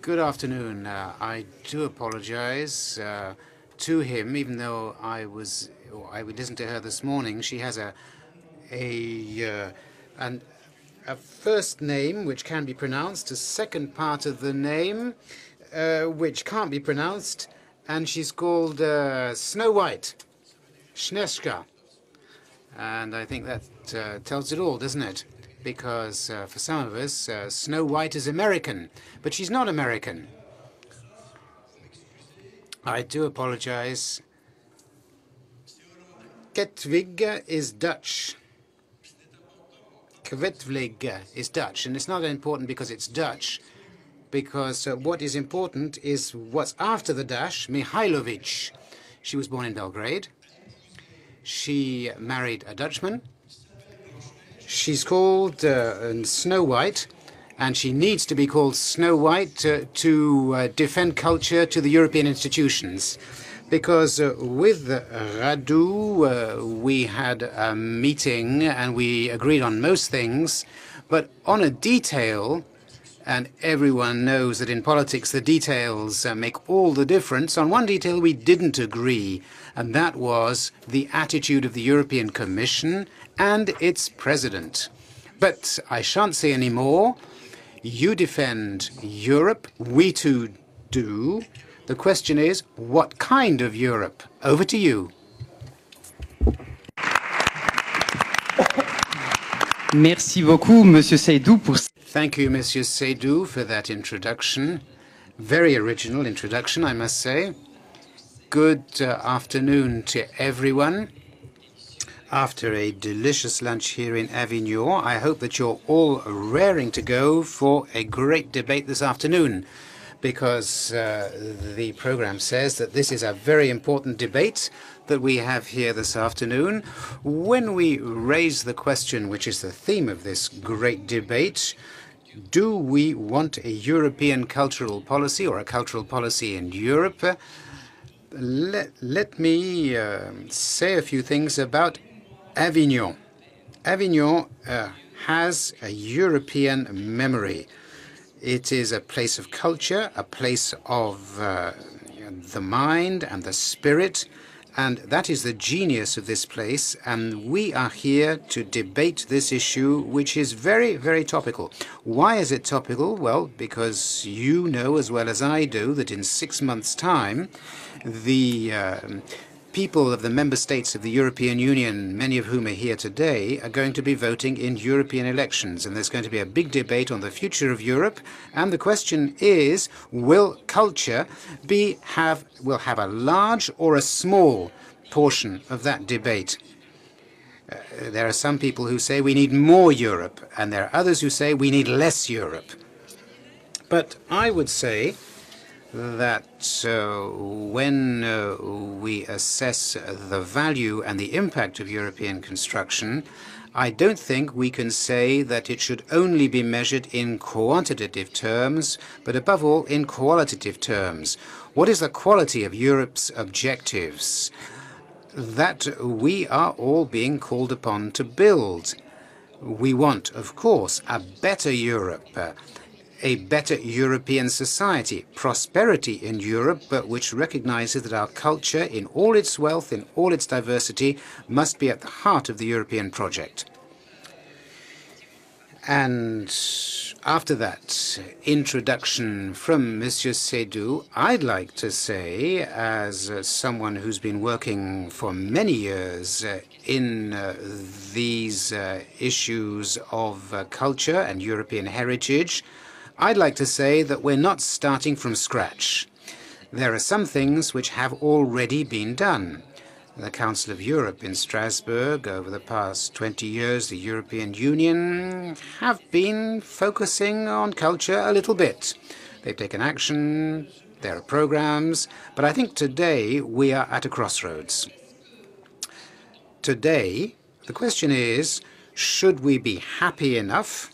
Good afternoon. I do apologize to him, even though I listened to her this morning. She has a first name which can be pronounced, a second part of the name which can't be pronounced, and she's called Snow White, Sneska. And I think that tells it all, doesn't it? Because for some of us, Snow White is American, but she's not American. I do apologize. Quaedvlieg is Dutch. Quaedvlieg is Dutch, and it's not important because it's Dutch, because what is important is what's after the dash, Mihailovic. She was born in Belgrade. She married a Dutchman. She's called Snow White, and she needs to be called Snow White to defend culture to the European institutions. Because with Radu, we had a meeting and we agreed on most things, but on a detail, and everyone knows that in politics the details make all the difference, on one detail we didn't agree, and that was the attitude of the European Commission and its president. But I shan't say any more. You defend Europe, we too do. The question is, what kind of Europe? Over to you. Merci beaucoup, Monsieur Seydou, pour... Thank you, Monsieur Seydou, for that introduction. Very original introduction, I must say. Good afternoon to everyone. After a delicious lunch here in Avignon, I hope that you're all raring to go for a great debate this afternoon, because the program says that this is a very important debate that we have here this afternoon. When we raise the question, which is the theme of this great debate, do we want a European cultural policy or a cultural policy in Europe? Let me say a few things about Avignon. Avignon has a European memory. It is a place of culture, a place of the mind and the spirit, and that is the genius of this place, and we are here to debate this issue, which is very, very topical. Why is it topical? Well, because you know as well as I do that in 6 months' time, the people of the member states of the European Union, many of whom are here today, are going to be voting in European elections. And there's going to be a big debate on the future of Europe. And the question is, will culture will have a large or a small portion of that debate? There are some people who say we need more Europe, and there are others who say we need less Europe. But I would say that when we assess the value and the impact of European construction, I don't think we can say that it should only be measured in quantitative terms, but above all in qualitative terms. What is the quality of Europe's objectives that we are all being called upon to build? We want, of course, a better Europe, a better European society, prosperity in Europe, but which recognizes that our culture, in all its wealth, in all its diversity, must be at the heart of the European project. And after that introduction from Monsieur Seydou, I'd like to say, as someone who's been working for many years in these issues of culture and European heritage, I'd like to say that we're not starting from scratch. There are some things which have already been done. The Council of Europe in Strasbourg, over the past 20 years, the European Union have been focusing on culture a little bit. They've taken action, there are programs, but I think today we are at a crossroads. Today, the question is, should we be happy enough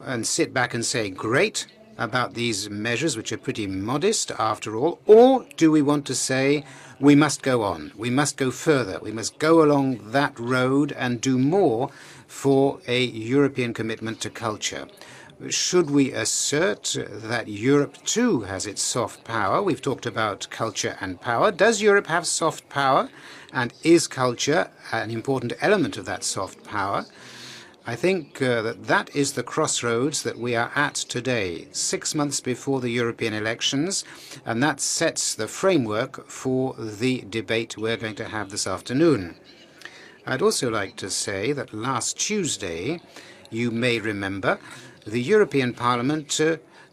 and sit back and say, great, about these measures, which are pretty modest after all, or do we want to say, we must go on, we must go further, we must go along that road and do more for a European commitment to culture? Should we assert that Europe too has its soft power? We've talked about culture and power. Does Europe have soft power? And is culture an important element of that soft power? I think that is the crossroads that we are at today, 6 months before the European elections, and that sets the framework for the debate we're going to have this afternoon. I'd also like to say that last Tuesday, you may remember, the European Parliament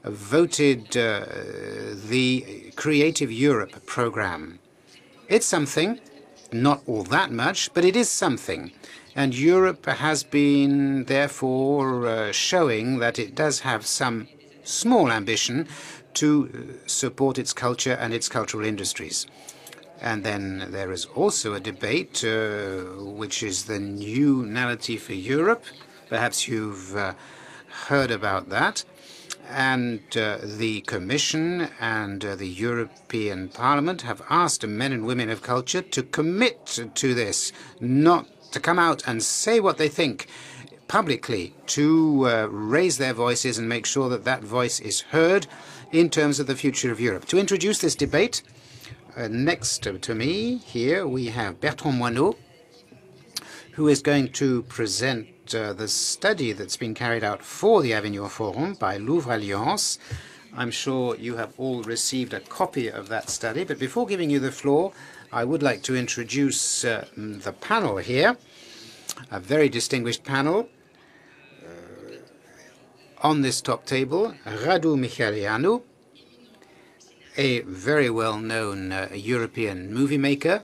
voted the Creative Europe programme. It's something, not all that much, but it is something. And Europe has been, therefore, showing that it does have some small ambition to support its culture and its cultural industries. And then there is also a debate, which is the new narrative for Europe. Perhaps you've heard about that. And the Commission and the European Parliament have asked men and women of culture to commit to this, not to come out and say what they think publicly, to raise their voices and make sure that that voice is heard in terms of the future of Europe. To introduce this debate, next to me here we have Bertrand Moineau, who is going to present the study that's been carried out for the Avignon Forum by Louvre Alliance. I'm sure you have all received a copy of that study, but before giving you the floor, I would like to introduce the panel here, a very distinguished panel. On this top table, Radu Mihaileanu, a very well-known European movie maker,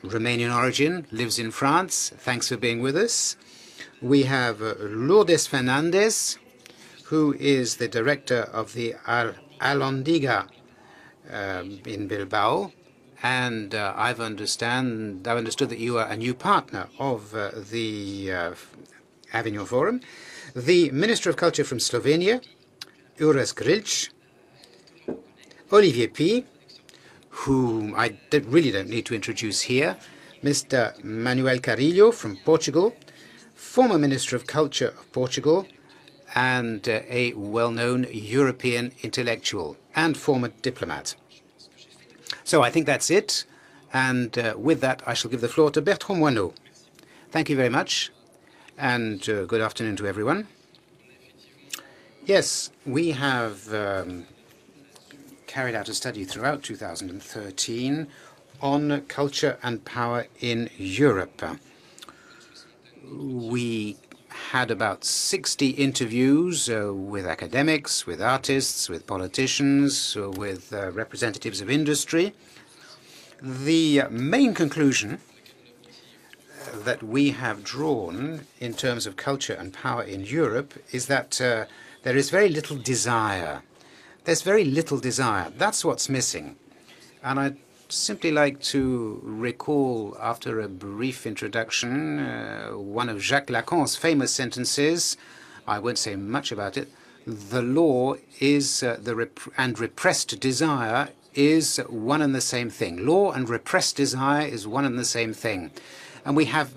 Romanian origin, lives in France. Thanks for being with us. We have Lourdes Fernandez, who is the director of the Alhóndiga in Bilbao. And I've understood that you are a new partner of the Avignon Forum. The Minister of Culture from Slovenia, Uros Grilc, Olivier P., whom I really don't need to introduce here, Mr. Manuel Carrilho from Portugal, former Minister of Culture of Portugal, and a well-known European intellectual and former diplomat. So I think that's it. And with that, I shall give the floor to Bertrand Moineau. Thank you very much. And good afternoon to everyone. Yes, we have carried out a study throughout 2013 on culture and power in Europe. We had about 60 interviews with academics, with artists, with politicians, with representatives of industry. The main conclusion that we have drawn in terms of culture and power in Europe is that there is very little desire. There's very little desire. That's what's missing. And I'd simply like to recall, after a brief introduction, one of Jacques Lacan's famous sentences. I won't say much about it. The law is and repressed desire is one and the same thing. Law and repressed desire is one and the same thing. And we have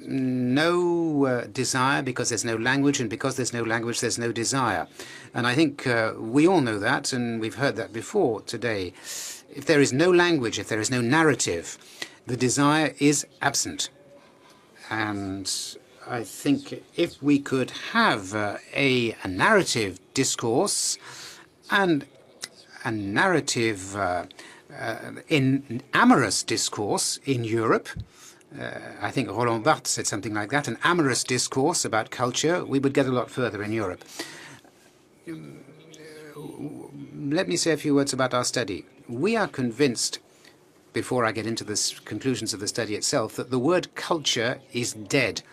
no desire because there's no language, and because there's no language, there's no desire. And I think we all know that, and we've heard that before today. If there is no language, if there is no narrative, the desire is absent. And I think if we could have a narrative discourse and a narrative in amorous discourse in Europe, I think Roland Barthes said something like that, an amorous discourse about culture, we would get a lot further in Europe. Let me say a few words about our study. We are convinced, before I get into the conclusions of the study itself, that the word culture is dead.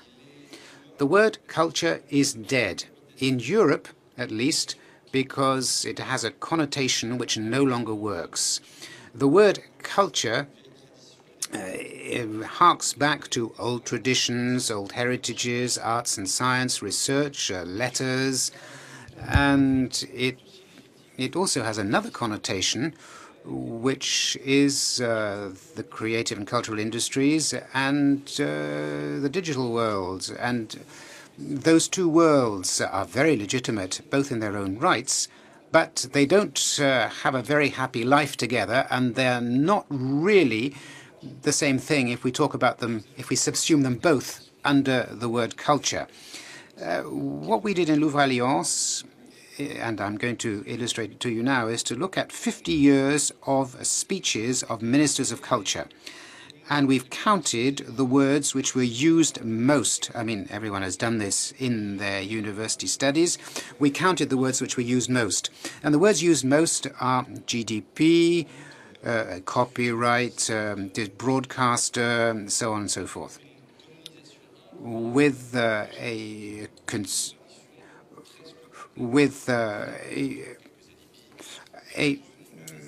The word culture is dead, in Europe at least, because it has a connotation which no longer works. The word culture harks back to old traditions, old heritages, arts and science, research, letters, and it also has another connotation, which is the creative and cultural industries and the digital world. And Those two worlds are very legitimate, both in their own rights, but they don't have a very happy life together, and they're not really the same thing if we talk about them, if we subsume them both under the word culture. What we did in Louvre-Alliance, and I'm going to illustrate it to you now, is to look at 50 years of speeches of ministers of culture. And we've counted the words which were used most. I mean, everyone has done this in their university studies. We counted the words which were used most. And the words used most are GDP, copyright, broadcaster, so on and so forth. With a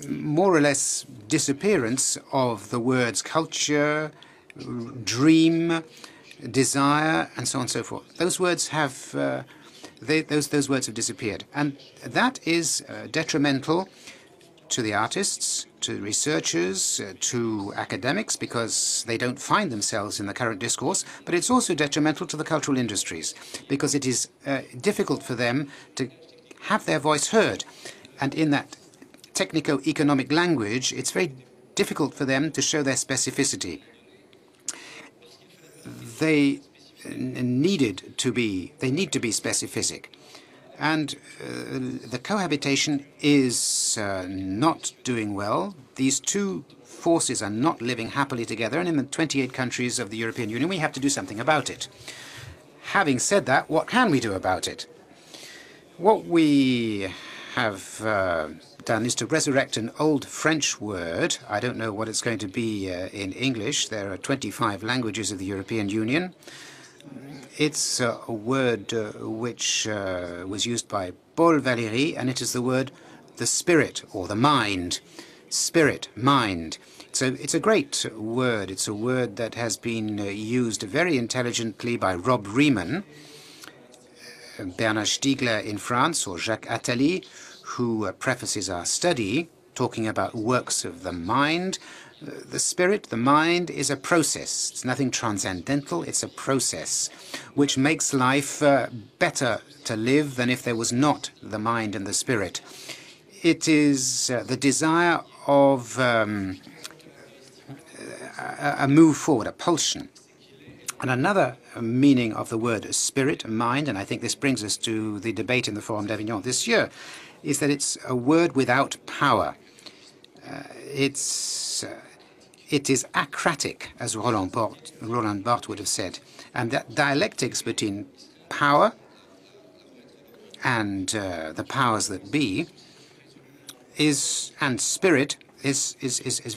more or less disappearance of the words culture, dream, desire, and so on and so forth. Those words have those words have disappeared, and that is detrimental to the artists, to researchers, to academics, because they don't find themselves in the current discourse. But it's also detrimental to the cultural industries, because it is difficult for them to have their voice heard, and in that technico-economic language, it's very difficult for them to show their specificity. They need to be specific. And the cohabitation is not doing well. These two forces are not living happily together, and in the 28 countries of the European Union, we have to do something about it. Having said that, what can we do about it? What we have done is to resurrect an old French word. I don't know what it's going to be in English. There are 25 languages of the European Union. It's a word which was used by Paul Valéry, and it is the word the spirit or the mind. Spirit, mind. So it's a great word. It's a word that has been used very intelligently by Rob Riemann, Bernard Stiegler in France, or Jacques Attali, who prefaces our study, talking about works of the mind. The spirit, the mind, is a process. It's nothing transcendental. It's a process which makes life better to live than if there was not the mind and the spirit. It is the desire of a move forward, a pulsion. And another meaning of the word spirit, mind, and I think this brings us to the debate in the Forum d'Avignon this year, is that it's a word without power. It is acratic, as Roland Barthes would have said. And that dialectics between power and the powers that be and spirit is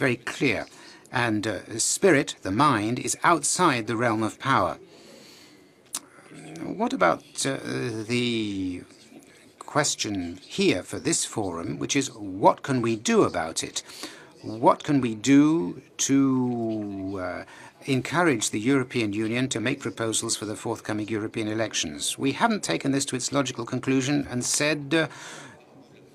very clear. And spirit, the mind, is outside the realm of power. What about the question here for this forum, which is what can we do about it? What can we do to encourage the European Union to make proposals for the forthcoming European elections? We haven't taken this to its logical conclusion and said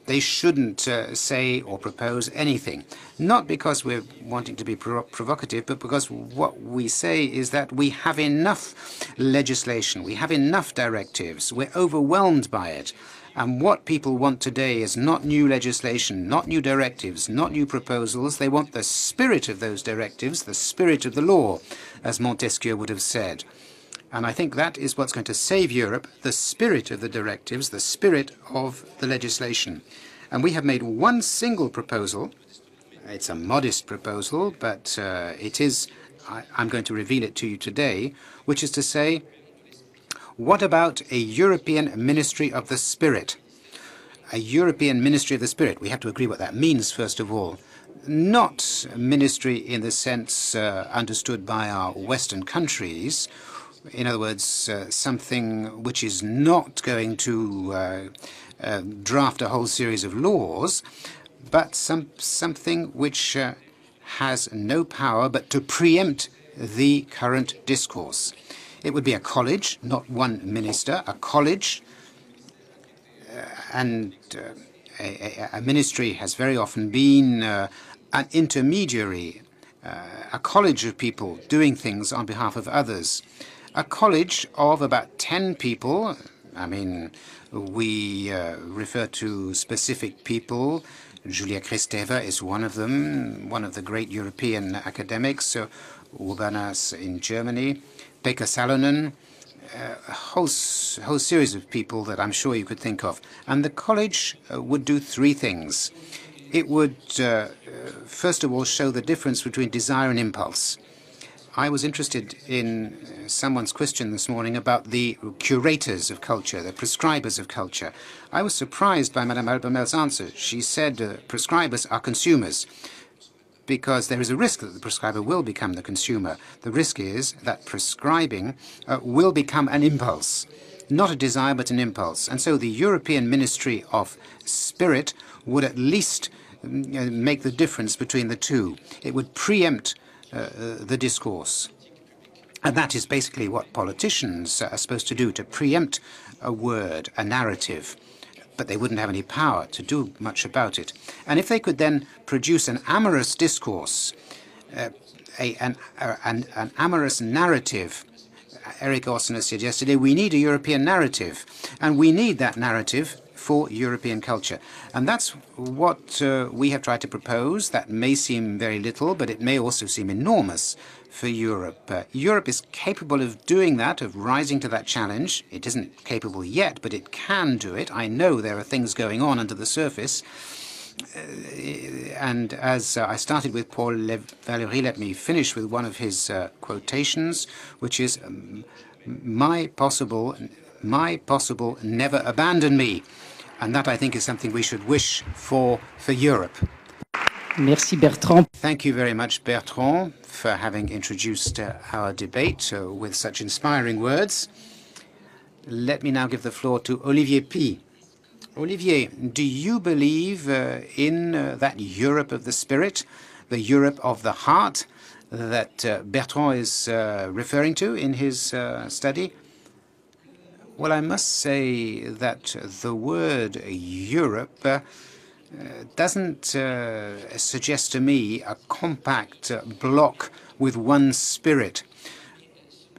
they shouldn't say or propose anything. Not because we're wanting to be provocative, but because what we say is that we have enough legislation, we have enough directives, we're overwhelmed by it. And what people want today is not new legislation, not new directives, not new proposals. They want the spirit of those directives, the spirit of the law, as Montesquieu would have said. And I think that is what's going to save Europe, the spirit of the directives, the spirit of the legislation. And we have made one single proposal. It's a modest proposal, but it is, I'm going to reveal it to you today, which is to say, what about a European Ministry of the Spirit? A European Ministry of the Spirit. We have to agree what that means, first of all. Not ministry in the sense understood by our Western countries. In other words, something which is not going to draft a whole series of laws, but something which has no power but to preempt the current discourse. It would be a college, not one minister, a college, and a ministry has very often been an intermediary, a college of people doing things on behalf of others. a college of about 10 people. I mean, we refer to specific people. Julia Kristeva is one of them, one of the great European academics, Urbanas in Germany, Pekka Salonen, a whole series of people that I'm sure you could think of. And the college would do three things. It would, first of all, show the difference between desire and impulse. I was interested in someone's question this morning about the curators of culture, the prescribers of culture. I was surprised by Madame Albermel's answer. She said prescribers are consumers, because there is a risk that the prescriber will become the consumer. The risk is that prescribing will become an impulse, not a desire but an impulse. And so the European Ministry of Spirit would at least make the difference between the two. It would preempt the discourse. And that is basically what politicians are supposed to do, to preempt a word, a narrative. But they wouldn't have any power to do much about it. And if they could then produce an amorous discourse, an amorous narrative, Eric Orson said yesterday, we need a European narrative. And we need that narrative for European culture. And that's what we have tried to propose. That may seem very little, but it may also seem enormous for Europe. Europe is capable of doing that, of rising to that challenge. It isn't capable yet, but it can do it. I know there are things going on under the surface. And as I started with Paul Valéry, let me finish with one of his quotations, which is, my possible never abandon me. And that, I think, is something we should wish for Europe. Merci Bertrand. Thank you very much, Bertrand, for having introduced our debate with such inspiring words. Let me now give the floor to Olivier P. Olivier, do you believe in that Europe of the spirit, the Europe of the heart that Bertrand is referring to in his study? Well, I must say that the word Europe doesn't suggest to me a compact block with one spirit.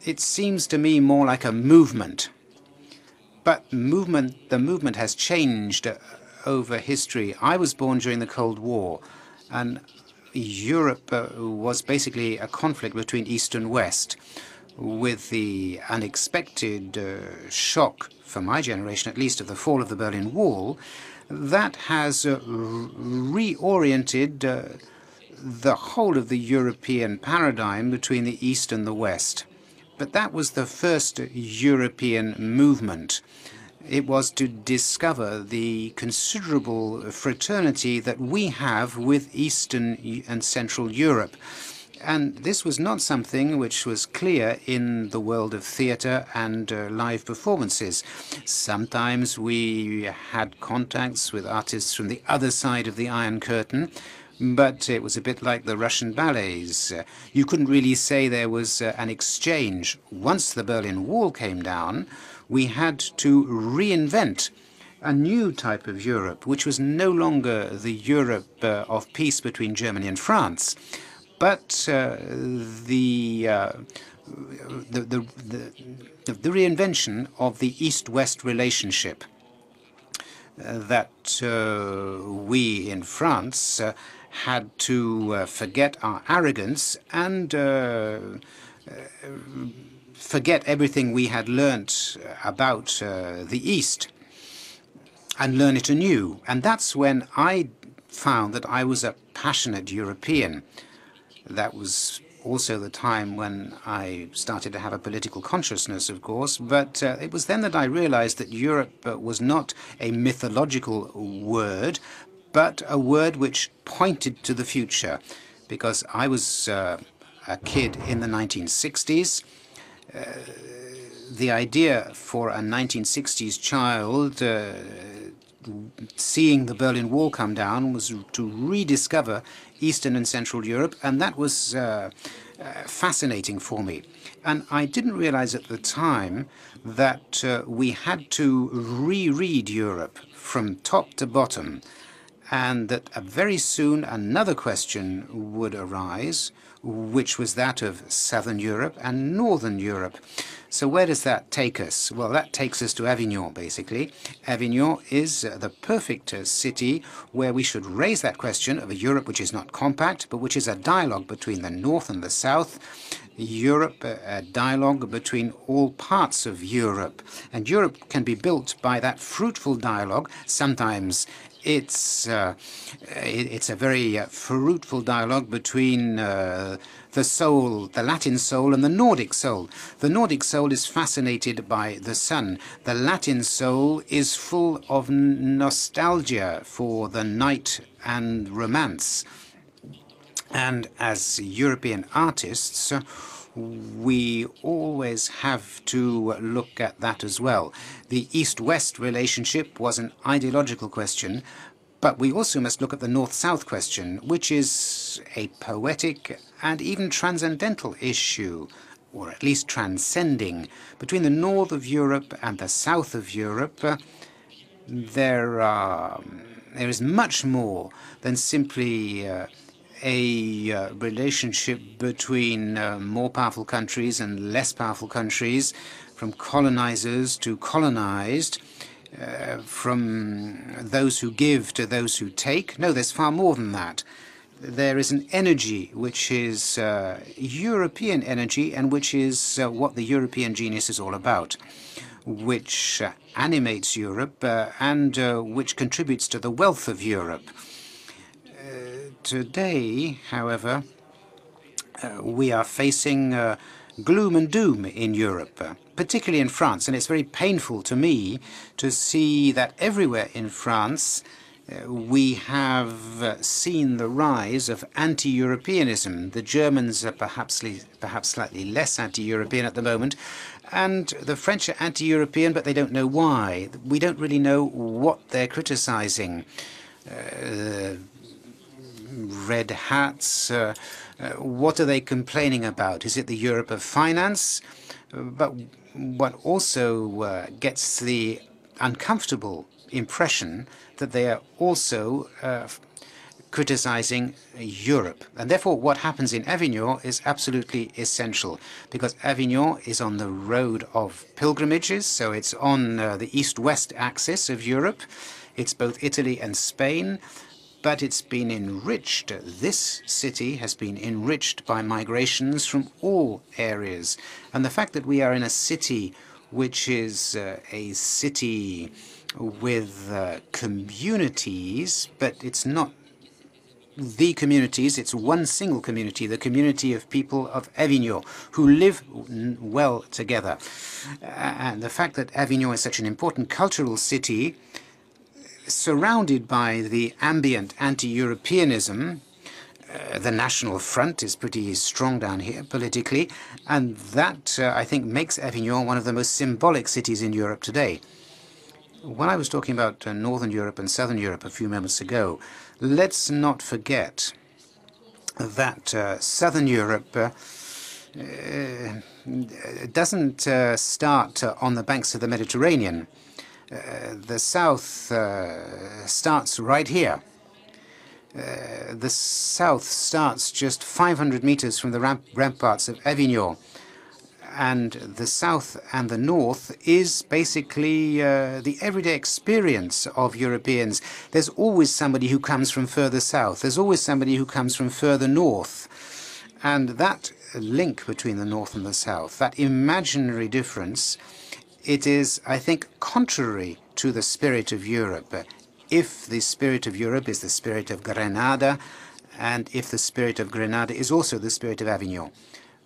It seems to me more like a movement. But the movement has changed over history. I was born during the Cold War, and Europe was basically a conflict between East and West, with the unexpected shock, for my generation at least, of the fall of the Berlin Wall. That has reoriented the whole of the European paradigm between the East and the West. But that was the first European movement. It was to discover the considerable fraternity that we have with Eastern and Central Europe. And this was not something which was clear in the world of theatre and live performances. Sometimes we had contacts with artists from the other side of the Iron Curtain, but it was a bit like the Russian ballets. You couldn't really say there was an exchange. Once the Berlin Wall came down, we had to reinvent a new type of Europe, which was no longer the Europe of peace between Germany and France, but the reinvention of the East-West relationship that we in France had to forget our arrogance and forget everything we had learnt about the East and learn it anew. And that's when I found that I was a passionate European. That was also the time when I started to have a political consciousness, of course, but it was then that I realized that Europe was not a mythological word, but a word which pointed to the future. Because I was a kid in the 1960s. The idea for a 1960s child seeing the Berlin Wall come down was to rediscover Eastern and Central Europe, and that was fascinating for me. And I didn't realize at the time that we had to reread Europe from top to bottom. and that very soon another question would arise, which was that of Southern Europe and Northern Europe. So where does that take us? Well, that takes us to Avignon, basically. Avignon is the perfect city where we should raise that question of a Europe which is not compact, but which is a dialogue between the North and the South. Europe, a dialogue between all parts of Europe. And Europe can be built by that fruitful dialogue. Sometimes it's a very fruitful dialogue between the soul, the Latin soul, and the Nordic soul. The Nordic soul is fascinated by the sun. The Latin soul is full of nostalgia for the night and romance. And as European artists, we always have to look at that as well. The East-West relationship was an ideological question, but we also must look at the North-South question, which is a poetic and even transcendental issue, or at least transcending. Between the north of Europe and the south of Europe, there is much more than simply a relationship between more powerful countries and less powerful countries, from colonizers to colonized, from those who give to those who take. No, there's far more than that. There is an energy which is European energy, and which is what the European genius is all about, which animates Europe and which contributes to the wealth of Europe. Today, however, we are facing gloom and doom in Europe, particularly in France. And it's very painful to me to see that everywhere in France we have seen the rise of anti-Europeanism. The Germans are perhaps slightly less anti-European at the moment, and the French are anti-European, but they don't know why. We don't really know what they're criticizing. Red hats, what are they complaining about? Is it the Europe of finance? But what also gets the uncomfortable impression that they are also criticizing Europe. And therefore, what happens in Avignon is absolutely essential, because Avignon is on the road of pilgrimages, so it's on the east-west axis of Europe. It's both Italy and Spain. But it's been enriched. This city has been enriched by migrations from all areas. And the fact that we are in a city which is a city with communities, but it's not the communities, it's one single community, the community of people of Avignon, who live well together. And the fact that Avignon is such an important cultural city, surrounded by the ambient anti-Europeanism, the National Front is pretty strong down here politically, and that, I think, makes Avignon one of the most symbolic cities in Europe today. When I was talking about Northern Europe and Southern Europe a few moments ago, let's not forget that Southern Europe doesn't start on the banks of the Mediterranean. The south starts right here. The south starts just 500 meters from the ramparts of Avignon. And the south and the north is basically the everyday experience of Europeans. There's always somebody who comes from further south. There's always somebody who comes from further north. And that link between the north and the south, that imaginary difference, it is, I think, contrary to the spirit of Europe. If the spirit of Europe is the spirit of Granada, and if the spirit of Granada is also the spirit of Avignon.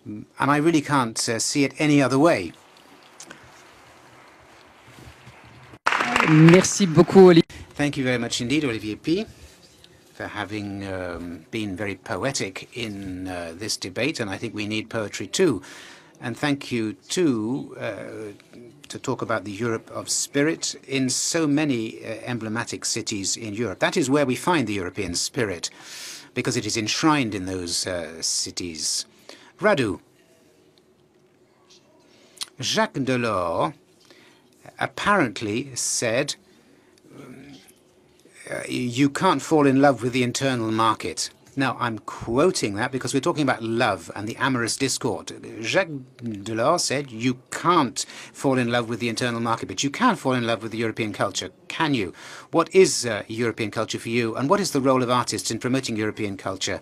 And I really can't see it any other way. Merci beaucoup, Olivier. Thank you very much indeed, Olivier P., for having been very poetic in this debate, and I think we need poetry too. And thank you too to talk about the Europe of spirit in so many emblematic cities in Europe. That is where we find the European spirit, because it is enshrined in those cities. Radu. Jacques Delors apparently said you can't fall in love with the internal market. Now, I'm quoting that because we're talking about love and the amorous discord. Jacques Delors said, you can't fall in love with the internal market, but you can fall in love with the European culture. Can you? What is European culture for you, and what is the role of artists in promoting European culture?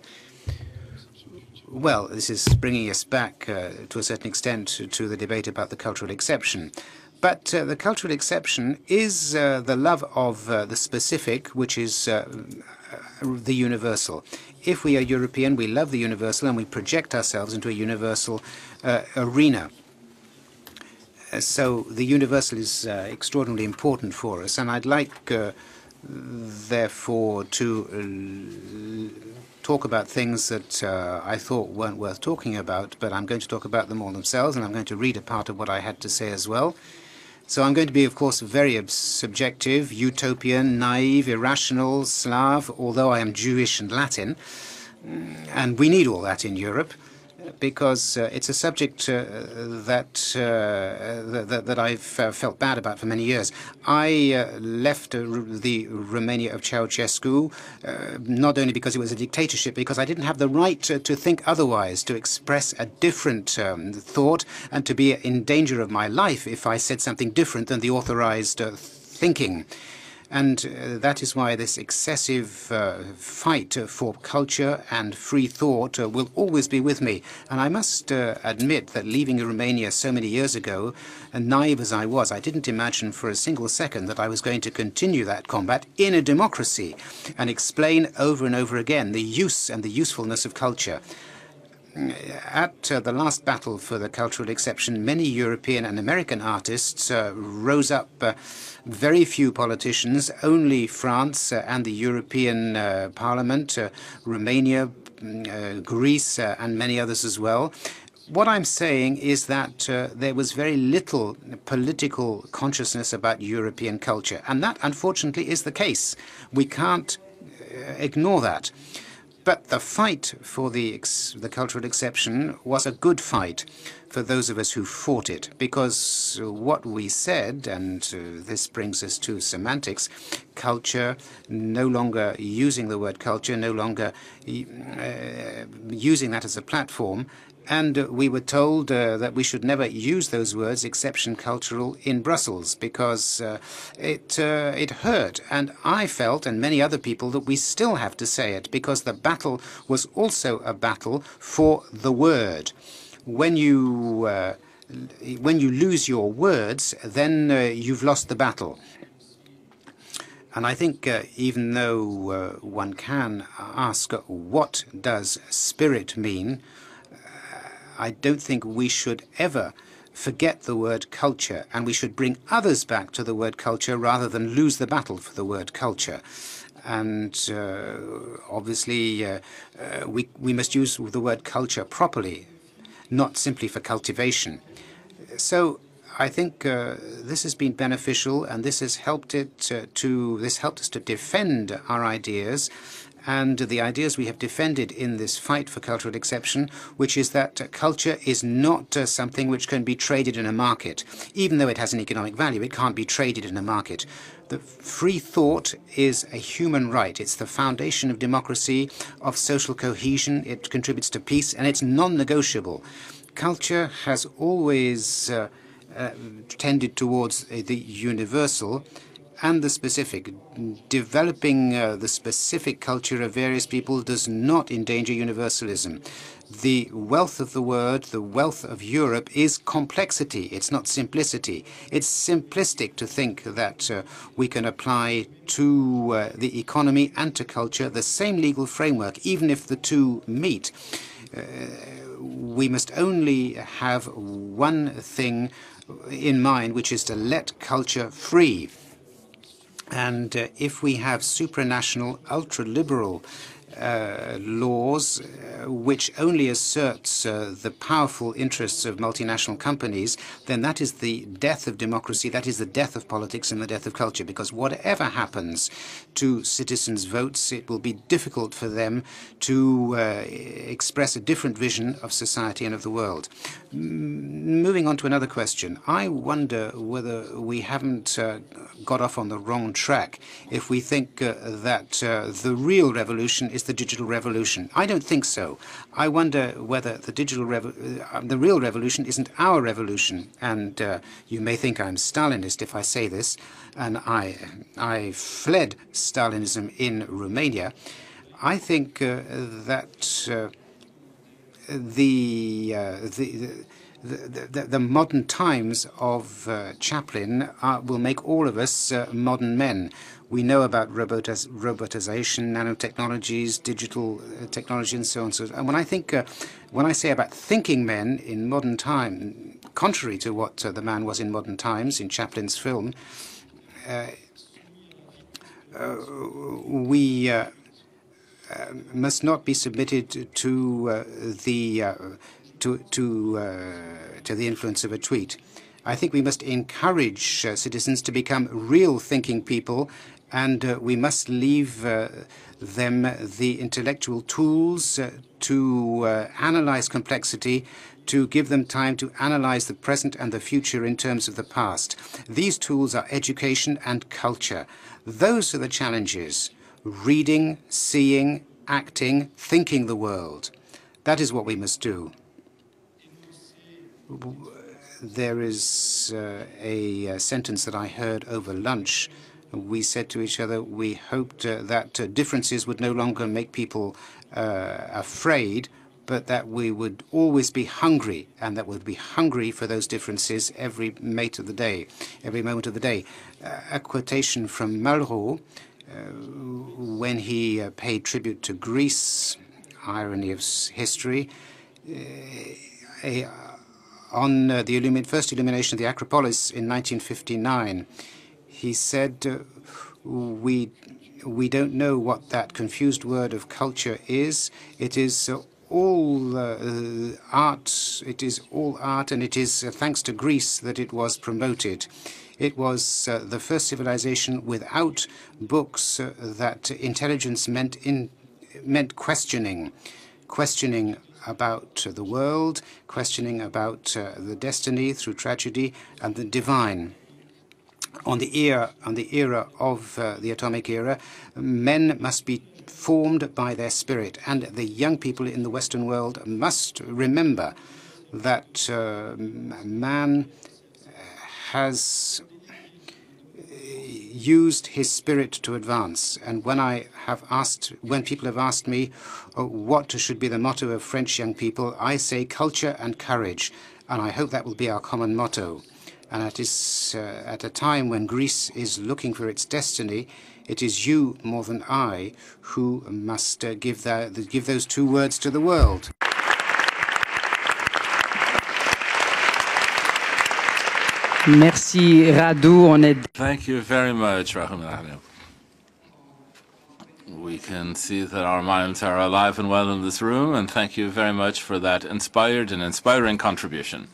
Well, this is bringing us back to a certain extent to the debate about the cultural exception. But the cultural exception is the love of the specific, which is the universal. If we are European, we love the universal and we project ourselves into a universal arena. So the universal is extraordinarily important for us, and I'd like, therefore, to talk about things that I thought weren't worth talking about, but I'm going to talk about them all themselves, and I'm going to read a part of what I had to say as well. So I'm going to be, of course, very subjective, utopian, naive, irrational, Slav, although I am Jewish and Latin. And we need all that in Europe, because it's a subject that I've felt bad about for many years. I left the Romania of Ceausescu not only because it was a dictatorship, because I didn't have the right to think otherwise, to express a different thought, and to be in danger of my life if I said something different than the authorized thinking. And that is why this excessive fight for culture and free thought will always be with me. And I must admit that leaving Romania so many years ago, and naive as I was, I didn't imagine for a single second that I was going to continue that combat in a democracy and explain over and over again the use and the usefulness of culture. At the last battle for the cultural exception, many European and American artists rose up. Very few politicians, only France and the European Parliament, Romania, Greece, and many others as well. What I'm saying is that there was very little political consciousness about European culture. And that, unfortunately, is the case. We can't ignore that. But the fight for the cultural exception was a good fight for those of us who fought it, because what we said, and this brings us to semantics, culture, no longer using the word culture, no longer using that as a platform, and we were told that we should never use those words, exception cultural, in Brussels, because it hurt. And I felt, and many other people, that we still have to say it, because the battle was also a battle for the word. When you lose your words, then you've lost the battle. And I think even though one can ask, what does spirit mean? I don't think we should ever forget the word culture, and we should bring others back to the word culture rather than lose the battle for the word culture. And obviously, we must use the word culture properly, not simply for cultivation. So I think this has been beneficial, and this has helped us to defend our ideas. And the ideas we have defended in this fight for cultural exception, which is that culture is not something which can be traded in a market. Even though it has an economic value, it can't be traded in a market. The free thought is a human right. It's the foundation of democracy, of social cohesion. It contributes to peace, and it's non-negotiable. Culture has always tended towards the universal and the specific. Developing the specific culture of various people does not endanger universalism. The wealth of the word, the wealth of Europe, is complexity. It's not simplicity. It's simplistic to think that we can apply to the economy and to culture the same legal framework, even if the two meet. We must only have one thing in mind, which is to let culture free. And if we have supranational, ultra-liberal laws which only asserts the powerful interests of multinational companies, then that is the death of democracy, that is the death of politics and the death of culture. Because whatever happens to citizens' votes, it will be difficult for them to express a different vision of society and of the world. Moving on to another question, I wonder whether we haven't got off on the wrong track if we think that the real revolution is the digital revolution. I don't think so. I wonder whether the real revolution isn't our revolution. And you may think I'm Stalinist if I say this, and I fled Stalinism in Romania. I think that the modern times of Chaplin will make all of us modern men. We know about robotization, nanotechnologies, digital technology, and so on. And when I say about thinking men in modern time, contrary to what the man was in modern times in Chaplin's film, we must not be submitted to the influence of a tweet. I think we must encourage citizens to become real thinking people, and we must leave them the intellectual tools to analyze complexity, to give them time to analyze the present and the future in terms of the past. These tools are education and culture. Those are the challenges: reading, seeing, acting, thinking the world. That is what we must do. There is a sentence that I heard over lunch. We said to each other we hoped that differences would no longer make people afraid, but that we would always be hungry, and that we'd be hungry for those differences every moment of the day. A quotation from Malraux, when he paid tribute to Greece, irony of history, on the first illumination of the Acropolis in 1959, he said, we don't know what that confused word of culture is. It is all art. It is all art, and it is thanks to Greece that it was promoted. It was the first civilization without books that intelligence meant questioning about the world, questioning about the destiny through tragedy and the divine. On the era of the atomic era, men must be formed by their spirit, and the young people in the Western world must remember that man has used his spirit to advance. And when people have asked me what should be the motto of French young people, I say culture and courage, and I hope that will be our common motto. And it is at a time when Greece is looking for its destiny, it is you more than I who must give those two words to the world. Merci, Radu. Thank you very much, Mihaileanu. We can see that our minds are alive and well in this room, and thank you very much for that inspired and inspiring contribution.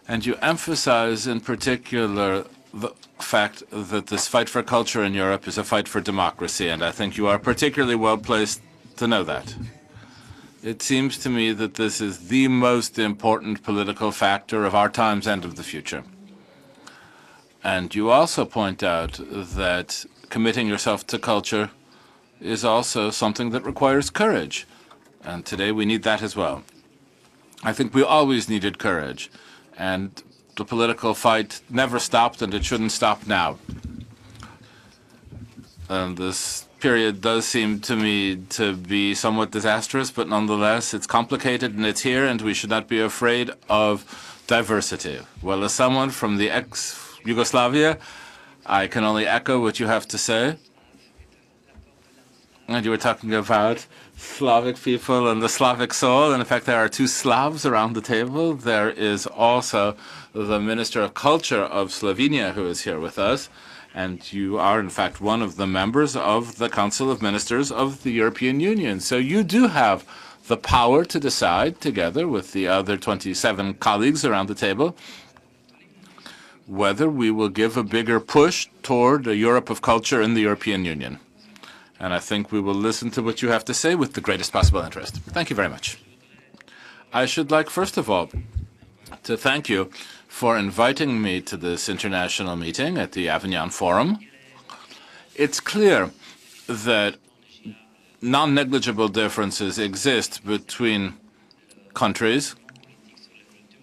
And you emphasize in particular the fact that this fight for culture in Europe is a fight for democracy, and I think you are particularly well placed to know that. It seems to me that this is the most important political factor of our times and of the future. And you also point out that committing yourself to culture is also something that requires courage. And today we need that as well. I think we always needed courage. And the political fight never stopped, and it shouldn't stop now. And this period does seem to me to be somewhat disastrous, but nonetheless, it's complicated and it's here, and we should not be afraid of diversity. Well, as someone from the ex-Yugoslavia, I can only echo what you have to say. And you were talking about Slavic people and the Slavic soul, and in fact, there are two Slavs around the table. There is also the Minister of Culture of Slovenia who is here with us. And you are, in fact, one of the members of the Council of Ministers of the European Union. So you do have the power to decide, together with the other 27 colleagues around the table, whether we will give a bigger push toward a Europe of culture in the European Union. And I think we will listen to what you have to say with the greatest possible interest. Thank you very much. I should like, first of all, to thank you for inviting me to this international meeting at the Avignon Forum. It's clear that non-negligible differences exist between countries,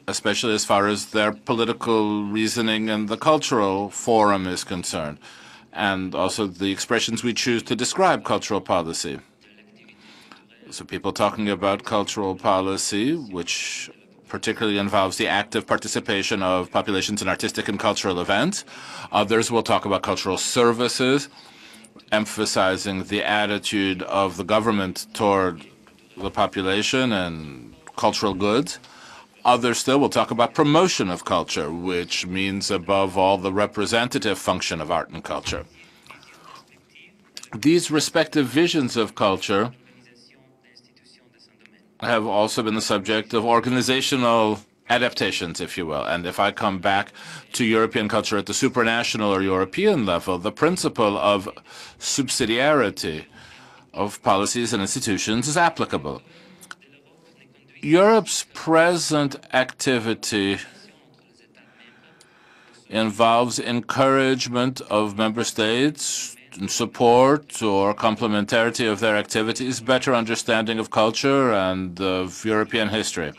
especially as far as their political reasoning and the cultural forum is concerned, and also the expressions we choose to describe cultural policy. So people talking about cultural policy, which particularly involves the active participation of populations in artistic and cultural events. Others will talk about cultural services, emphasizing the attitude of the government toward the population and cultural goods. Others still will talk about promotion of culture, which means, above all, the representative function of art and culture. These respective visions of culture have also been the subject of organizational adaptations, if you will. And if I come back to European culture at the supranational or European level, the principle of subsidiarity of policies and institutions is applicable. Europe's present activity involves encouragement of member states, support or complementarity of their activities, better understanding of culture and of European history.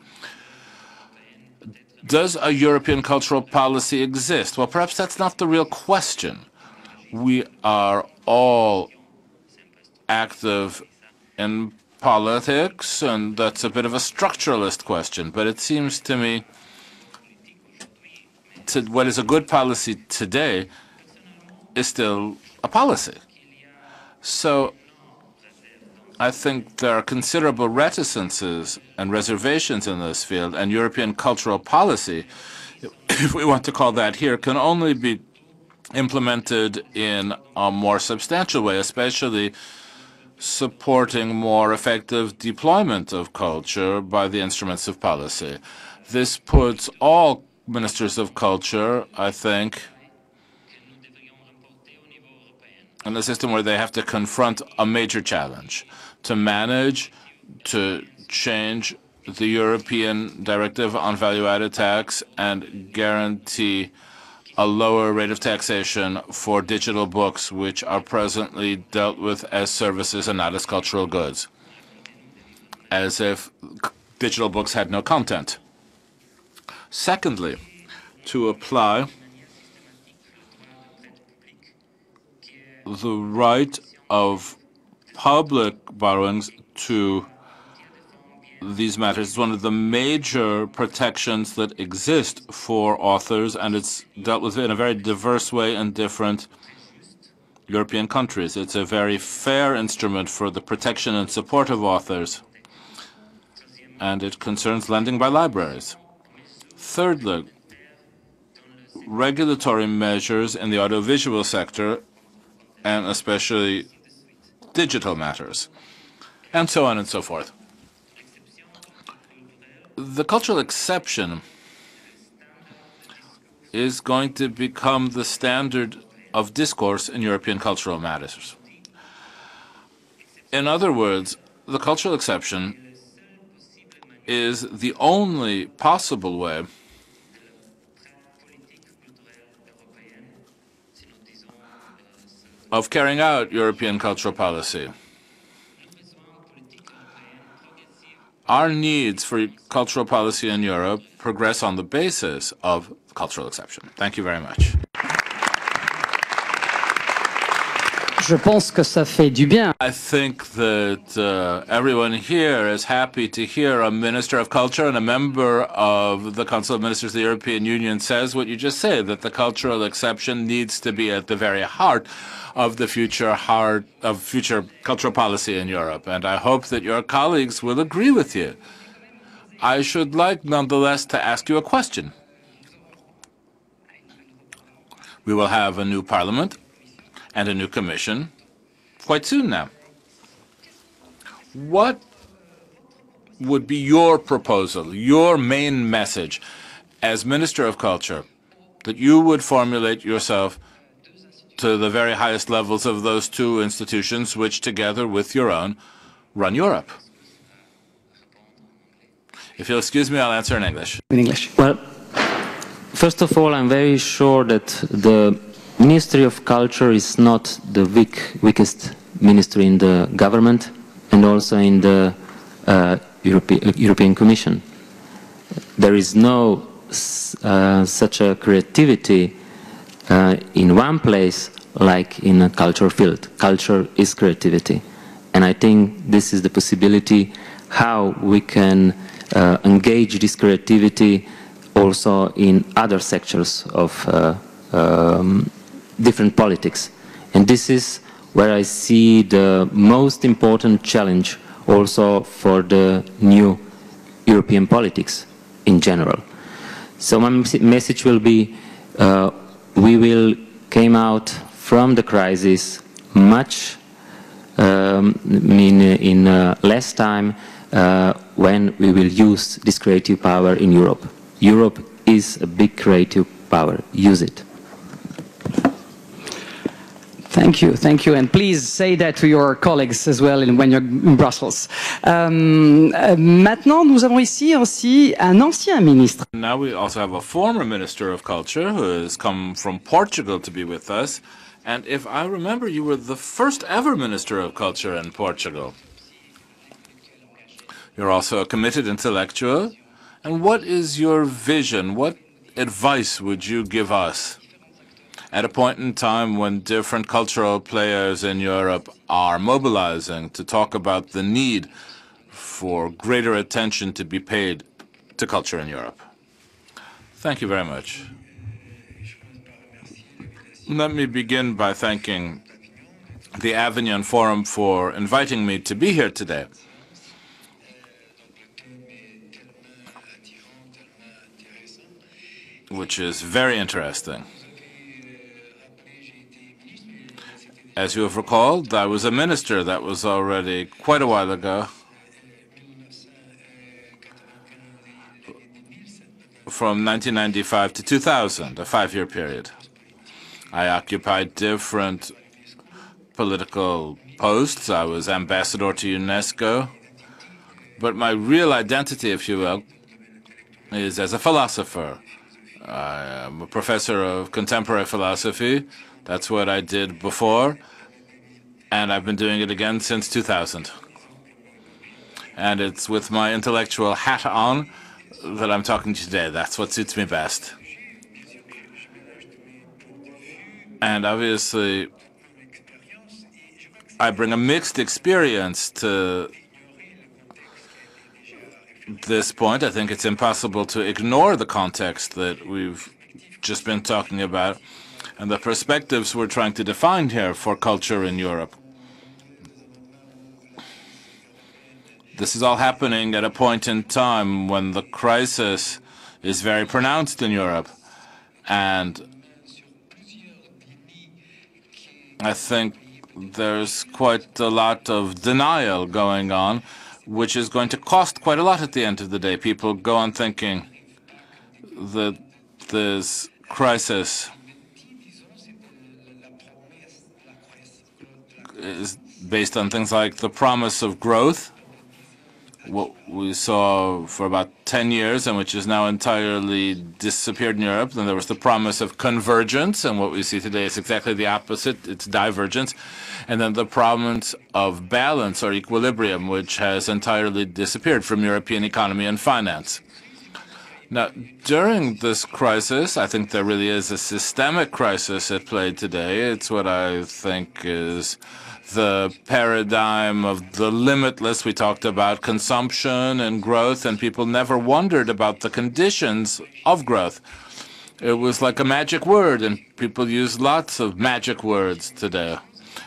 Does a European cultural policy exist? Well, perhaps that's not the real question. We are all active in politics, and that's a bit of a structuralist question, but it seems to me what is a good policy today is still a policy. So I think there are considerable reticences and reservations in this field, and European cultural policy, if we want to call that here, can only be implemented in a more substantial way, especially supporting more effective deployment of culture by the instruments of policy. This puts all ministers of culture, I think, in a system where they have to confront a major challenge to manage, to change the European Directive on Value-Added Tax and guarantee a lower rate of taxation for digital books, which are presently dealt with as services and not as cultural goods, as if digital books had no content. Secondly, to apply the right of public borrowings to these matters is one of the major protections that exist for authors, and it's dealt with in a very diverse way in different European countries. It's a very fair instrument for the protection and support of authors, and it concerns lending by libraries. Thirdly, regulatory measures in the audiovisual sector, and especially digital matters, and so on and so forth. The cultural exception is going to become the standard of discourse in European cultural matters. In other words, the cultural exception is the only possible way of carrying out European cultural policy. Our needs for cultural policy in Europe progress on the basis of cultural exception. Thank you very much. Je pense que ça fait du bien. I think that everyone here is happy to hear a Minister of Culture and a member of the Council of Ministers of the European Union says what you just said, that the cultural exception needs to be at the very heart of the future cultural policy in Europe. And I hope that your colleagues will agree with you. I should like, nonetheless, to ask you a question. We will have a new parliament and a new commission quite soon now. What would be your proposal, your main message as Minister of Culture that you would formulate yourself to the very highest levels of those two institutions which together with your own run Europe? If you'll excuse me, I'll answer in English. In English. Well, first of all, I'm very sure that the Ministry of Culture is not the weakest ministry in the government and also in the European Commission. There is no such a creativity in one place like in a culture field. Culture is creativity. And I think this is the possibility how we can engage this creativity also in other sectors of different politics. And this is where I see the most important challenge also for the new European politics in general. So my message will be, we will come out from the crisis much in less time when we will use this creative power in Europe. Europe is a big creative power. Use it. Thank you, and please say that to your colleagues as well when you're in Brussels. Maintenant, nous avons ici aussi un ancien ministre. Now we also have a former Minister of Culture who has come from Portugal to be with us. And if I remember, you were the first ever Minister of Culture in Portugal. You're also a committed intellectual. And what is your vision? What advice would you give us at a point in time when different cultural players in Europe are mobilizing to talk about the need for greater attention to be paid to culture in Europe? Thank you very much. Let me begin by thanking the Avignon Forum for inviting me to be here today. Which is very interesting. As you have recalled, I was a minister. That was already quite a while ago. From 1995 to 2000, a 5-year period. I occupied different political posts. I was ambassador to UNESCO. But my real identity, if you will, is as a philosopher. I am a professor of contemporary philosophy. That's what I did before, and I've been doing it again since 2000. And it's with my intellectual hat on that I'm talking to you today. That's what suits me best. And obviously, I bring a mixed experience to this point. I think it's impossible to ignore the context that we've just been talking about and the perspectives we're trying to define here for culture in Europe. This is all happening at a point in time when the crisis is very pronounced in Europe. And I think there's quite a lot of denial going on, which is going to cost quite a lot at the end of the day. People go on thinking that this crisis is based on things like the promise of growth, what we saw for about 10 years and which has now entirely disappeared in Europe. Then there was the promise of convergence, and what we see today is exactly the opposite. It's divergence. And then the promise of balance or equilibrium, which has entirely disappeared from European economy and finance. Now, during this crisis, I think there really is a systemic crisis at play today. It's what I think is the paradigm of the limitless. We talked about consumption and growth, and people never wondered about the conditions of growth. It was like a magic word, and people use lots of magic words today,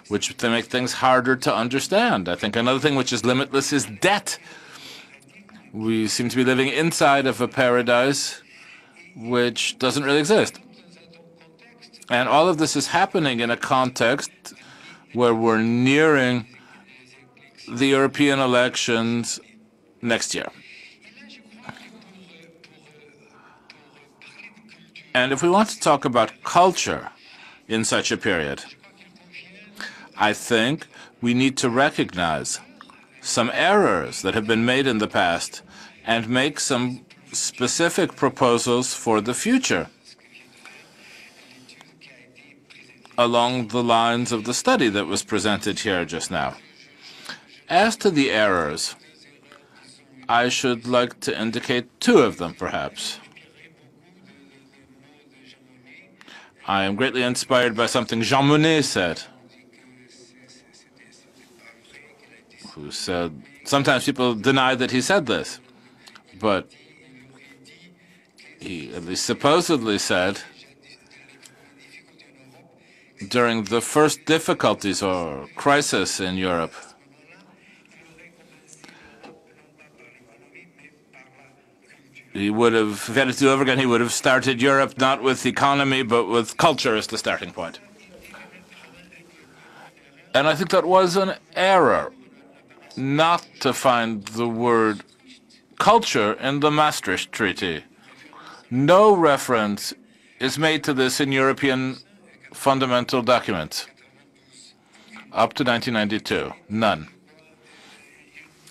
which to make things harder to understand. I think another thing which is limitless is debt. We seem to be living inside of a paradise which doesn't really exist. And all of this is happening in a context where we're nearing the European elections next year. And if we want to talk about culture in such a period, I think we need to recognize some errors that have been made in the past and make some specific proposals for the future along the lines of the study that was presented here just now. As to the errors, I should like to indicate two of them, perhaps. I am greatly inspired by something Jean Monnet said, who said, sometimes people deny that he said this, but he at least supposedly said, during the first difficulties or crisis in Europe, he would have, if he had to do over again, he would have started Europe not with economy, but with culture as the starting point. And I think that was an error not to find the word culture in the Maastricht Treaty. No reference is made to this in European fundamental documents up to 1992. None.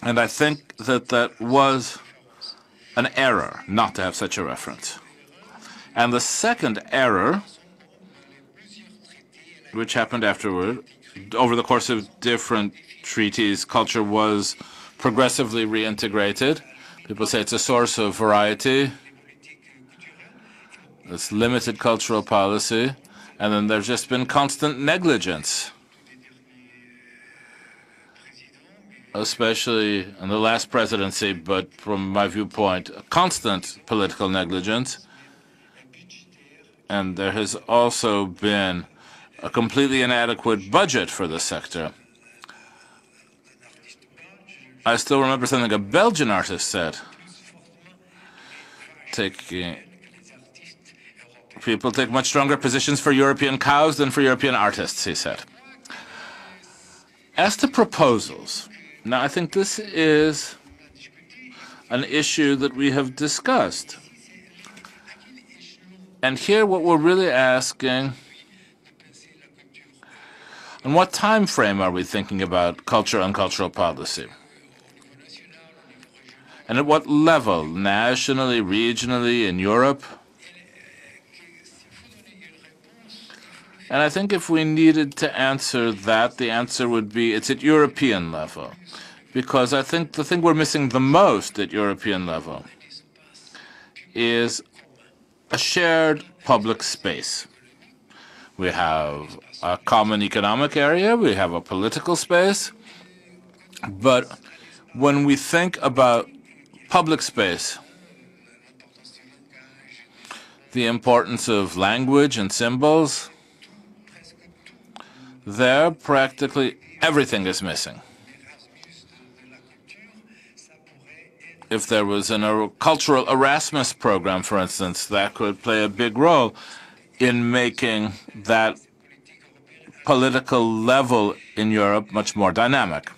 And I think that that was an error not to have such a reference. And the second error, which happened afterward, over the course of different treaties, culture was progressively reintegrated. People say it's a source of variety. It's limited cultural policy. And then there's just been constant negligence, especially in the last presidency, but from my viewpoint, a constant political negligence. And there has also been a completely inadequate budget for the sector. I still remember something a Belgian artist said. People take much stronger positions for European cows than for European artists, he said. As to proposals, now I think this is an issue that we have discussed. And here what we're really asking, on what time frame are we thinking about culture and cultural policy? And at what level, nationally, regionally, in Europe? And I think if we needed to answer that, the answer would be it's at European level. Because I think the thing we're missing the most at European level is a shared public space. We have a common economic area, we have a political space, but when we think about public space, the importance of language and symbols, there practically everything is missing. If there was a cultural Erasmus program, for instance, that could play a big role in making that political level in Europe much more dynamic.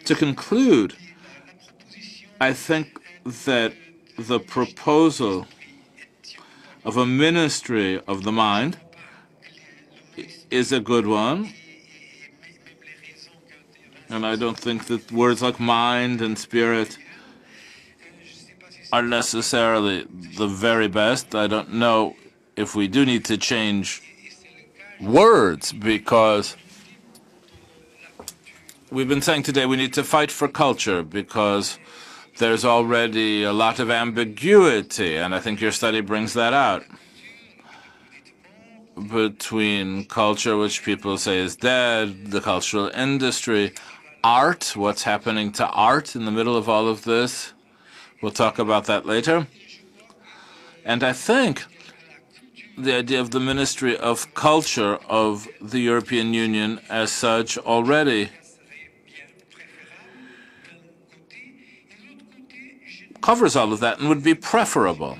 To conclude, I think that the proposal of a ministry of the mind is a good one. And I don't think that words like mind and spirit are necessarily the very best. I don't know if we do need to change words, because we've been saying today we need to fight for culture because there's already a lot of ambiguity, and I think your study brings that out, between culture, which people say is dead, the cultural industry, art, what's happening to art in the middle of all of this. We'll talk about that later. And I think the idea of the Ministry of Culture of the European Union as such already covers all of that and would be preferable.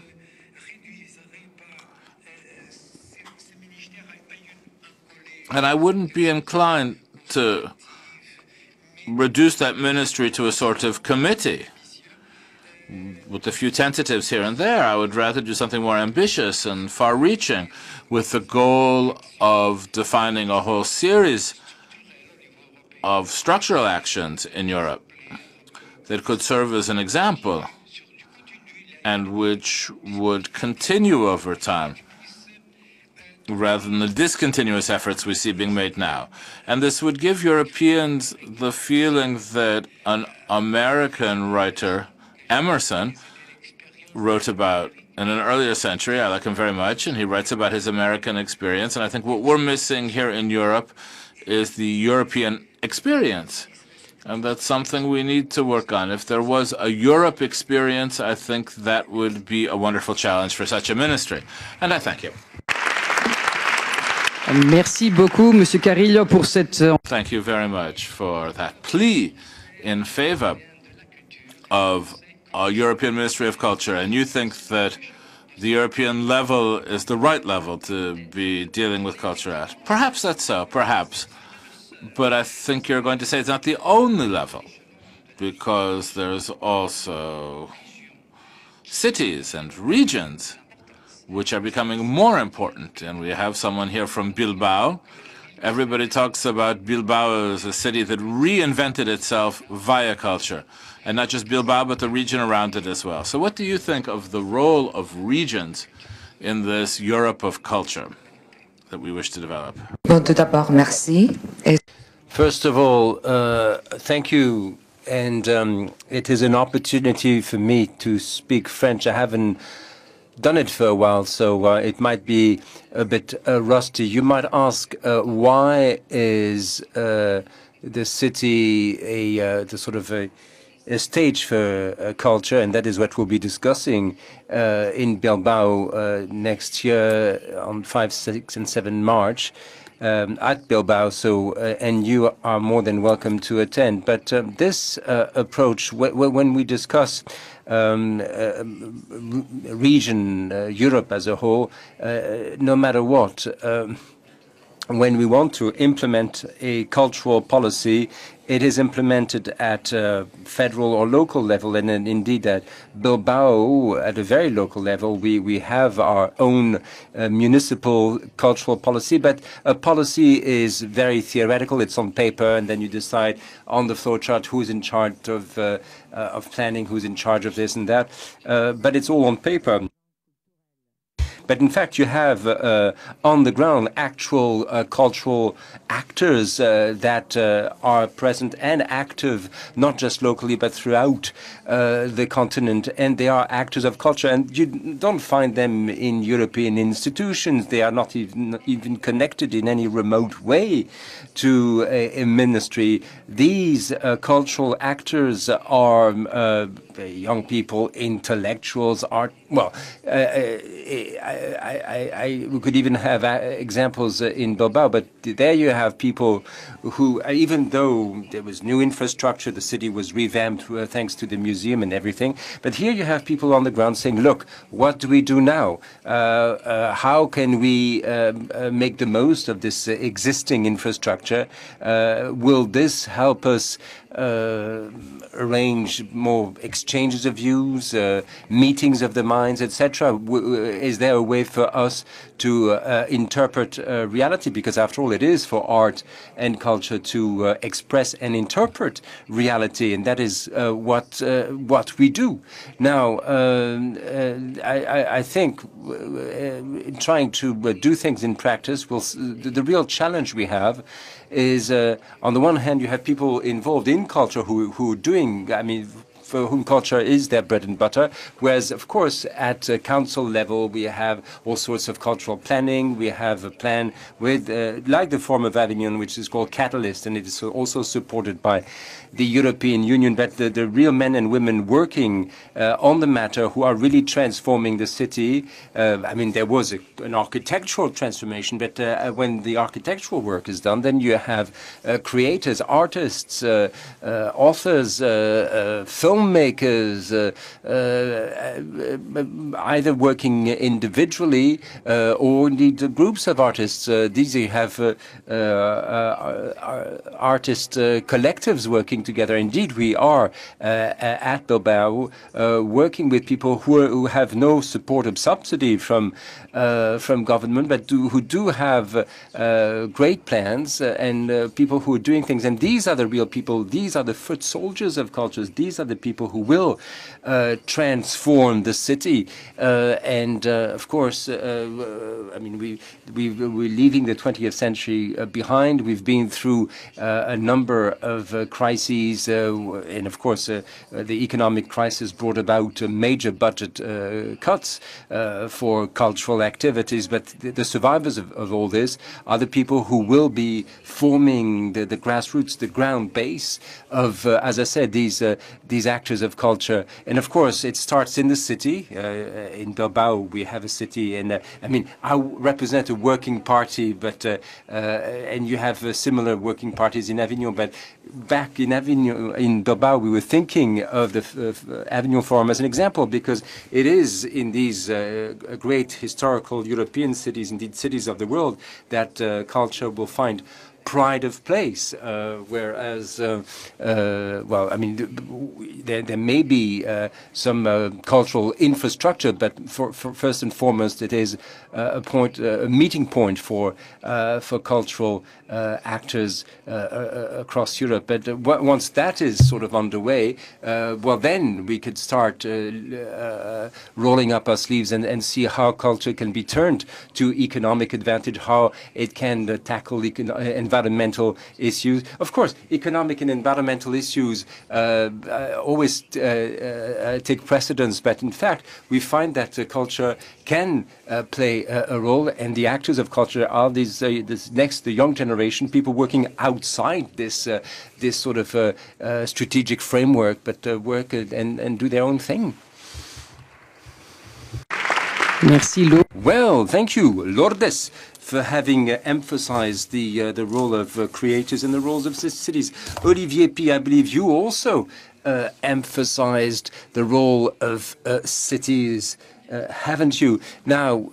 And I wouldn't be inclined to reduce that ministry to a sort of committee with a few tentatives here and there. I would rather do something more ambitious and far-reaching with the goal of defining a whole series of structural actions in Europe that could serve as an example and which would continue over time rather than the discontinuous efforts we see being made now. And this would give Europeans the feeling that an American writer, Emerson, wrote about in an earlier century. I like him very much, and he writes about his American experience. And I think what we're missing here in Europe is the European experience. And that's something we need to work on. If there was a Europe experience, I think that would be a wonderful challenge for such a ministry. And I thank you. Merci beaucoup, Monsieur Carrilho, pour cette... Thank you very much for that plea in favor of a European Ministry of Culture. And you think that the European level is the right level to be dealing with culture at. Perhaps that's so, perhaps. But I think you're going to say it's not the only level, because there's also cities and regions which are becoming more important. And we have someone here from Bilbao. Everybody talks about Bilbao as a city that reinvented itself via culture. And not just Bilbao, but the region around it as well. So what do you think of the role of regions in this Europe of culture that we wish to develop? First of all, thank you. And it is an opportunity for me to speak French. I haven't done it for a while, so it might be a bit rusty. You might ask, why is the city the sort of a stage for culture? And that is what we'll be discussing in Bilbao next year on 5, 6, and 7 March. At Bilbao, so and you are more than welcome to attend. But this approach, when we discuss region, Europe as a whole, no matter what, when we want to implement a cultural policy, it is implemented at federal or local level, and indeed at Bilbao, at a very local level, we have our own municipal cultural policy, but a policy is very theoretical. It's on paper, and then you decide on the flow chart who's in charge of planning, who's in charge of this and that, but it's all on paper. But in fact, you have on the ground actual cultural actors that are present and active, not just locally, but throughout the continent. And they are actors of culture. And you don't find them in European institutions. They are not even connected in any remote way to a ministry. These cultural actors are young people, intellectuals, art. Well, we could even have examples in Bilbao, but there you have people who, even though there was new infrastructure, the city was revamped thanks to the museum and everything, but here you have people on the ground saying, look, what do we do now? How can we make the most of this existing infrastructure? Will this help us arrange more exchanges of views, meetings of the minds, etc.? Is there a way for us to interpret reality? Because after all, it is for art and culture to express and interpret reality, and that is what we do. Now, I think trying to do things in practice, the real challenge we have is, on the one hand, you have people involved in culture who are doing, I mean, for whom culture is their bread and butter, whereas, of course, at council level, we have all sorts of cultural planning. We have a plan with, like the form of Avignon, which is called Catalyst, and it is also supported by the European Union. But the real men and women working on the matter, who are really transforming the city, I mean, there was an architectural transformation, but when the architectural work is done, then you have creators, artists, authors, film filmmakers, either working individually or indeed groups of artists. These you have artist collectives working together. Indeed, we are at Bilbao working with people who have no supportive subsidy from government, but who do have great plans and people who are doing things. And these are the real people. These are the foot soldiers of cultures. These are the people who will transform the city. And of course, I mean, we're leaving the 20th century behind. We've been through a number of crises, and of course, the economic crisis brought about major budget cuts for cultural activities. But the survivors of all this are the people who will be forming the grassroots, the ground base of, as I said, these actors of culture. And of course, it starts in the city. In Bilbao, we have a city, and I mean, I represent a working party, but and you have similar working parties in Avignon. But back in Avignon, in Bilbao, we were thinking of the Avignon Forum as an example, because it is in these great historical European cities, indeed cities of the world, that culture will find pride of place, whereas, well, I mean, there may be some cultural infrastructure, but for first and foremost, it is a meeting point for cultural actors across Europe. But once that is sort of underway, well, then we could start rolling up our sleeves and see how culture can be turned to economic advantage, how it can tackle environmental issues. Of course, economic and environmental issues always take precedence, but in fact, we find that culture can play a role, and the actors of culture are the young generation, people working outside this sort of strategic framework, but work and do their own thing. Merci, well, thank you, Lourdes, for having emphasized the role of creators and the roles of cities. Olivier P., I believe you also emphasized the role of cities, haven't you? Now,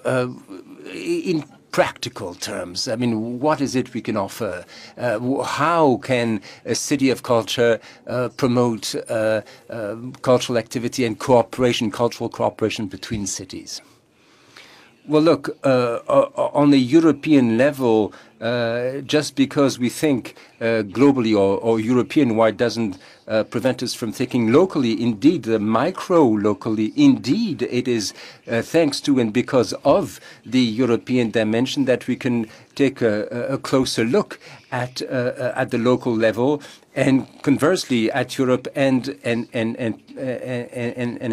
in practical terms, I mean, what is it we can offer? How can a city of culture promote cultural activity and cooperation, cultural cooperation between cities? Well, look, on the European level, just because we think globally or European-wide doesn't prevent us from thinking locally. Indeed, micro-locally, indeed, it is thanks to and because of the European dimension that we can take a closer look at the local level, and conversely at Europe and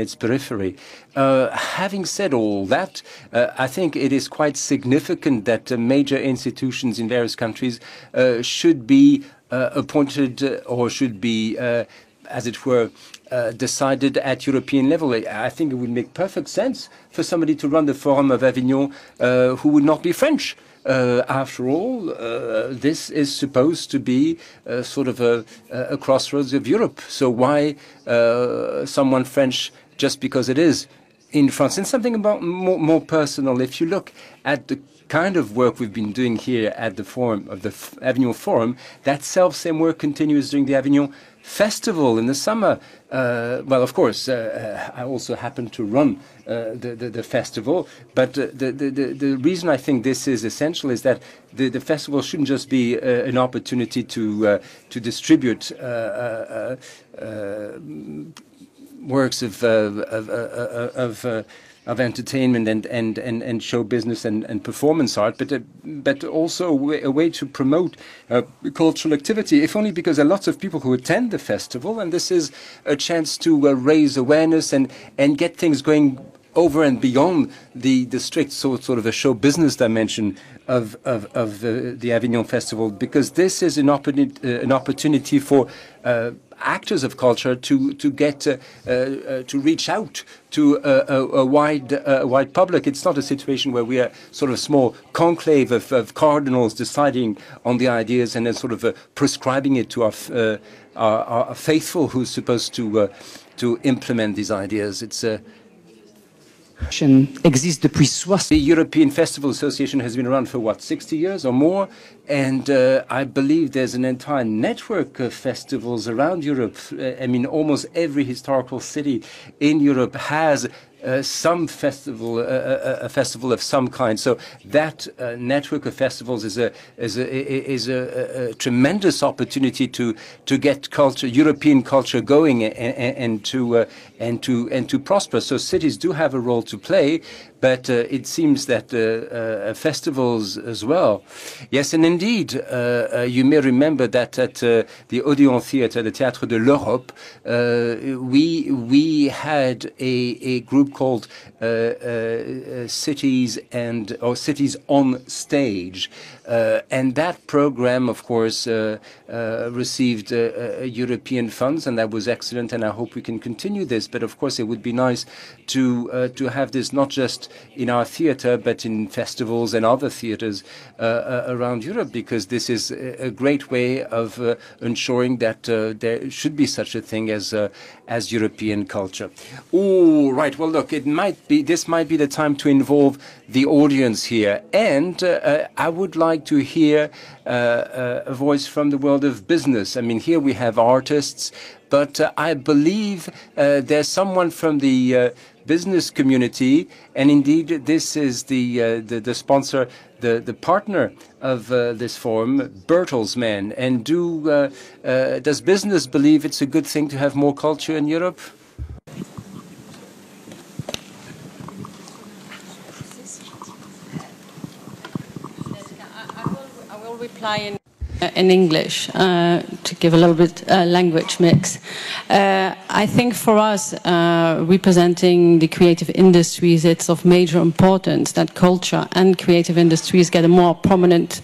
its periphery. Having said all that, I think it is quite significant that major institutions in various countries should be appointed or should be, as it were, decided at European level. I think it would make perfect sense for somebody to run the Forum of Avignon who would not be French. After all, this is supposed to be sort of a crossroads of Europe. So why someone French just because it is in France? And something about more personal. If you look at the kind of work we've been doing here at the Forum of the Avignon Forum, that self-same work continues during the Avignon Festival in the summer. Well, of course, I also happen to run the festival, but the reason I think this is essential is that the festival shouldn't just be an opportunity to distribute works of entertainment and show business and performance art, but also a way to promote cultural activity, if only because there are lots of people who attend the festival, and this is a chance to raise awareness and get things going over and beyond the strict sort of a show business dimension of the Avignon Festival, because this is an opportunity for actors of culture to get to reach out to a wide public. It's not a situation where we are sort of a small conclave of cardinals deciding on the ideas and then sort of prescribing it to our faithful who's supposed to to implement these ideas. It's existe depuis 60. The European Festival Association has been around for what, 60 years or more? And I believe there's an entire network of festivals around Europe. I mean, almost every historical city in Europe has some festival, a festival of some kind. So that network of festivals is a tremendous opportunity to get culture, European culture, going and to prosper. So cities do have a role to play, but it seems that festivals as well. Yes, and indeed, you may remember that at the Odeon Theatre, the Théâtre de l'Europe, we had a group called Cities on Stage. And that program, of course, received European funds, and that was excellent, and I hope we can continue this. But of course, it would be nice to have this not just in our theatre, but in festivals and other theatres around Europe, because this is a great way of ensuring that there should be such a thing as European culture. Oh, right. Well, look, this might be the time to involve the audience here, and I would like to hear a voice from the world of business. I mean, here we have artists, but I believe there's someone from the business community, and indeed this is the sponsor, the partner of this forum, Bertelsmann. And does business believe it's a good thing to have more culture in Europe? I will reply in English to give a little bit language mix. I think for us, representing the creative industries, it's of major importance that culture and creative industries get a more prominent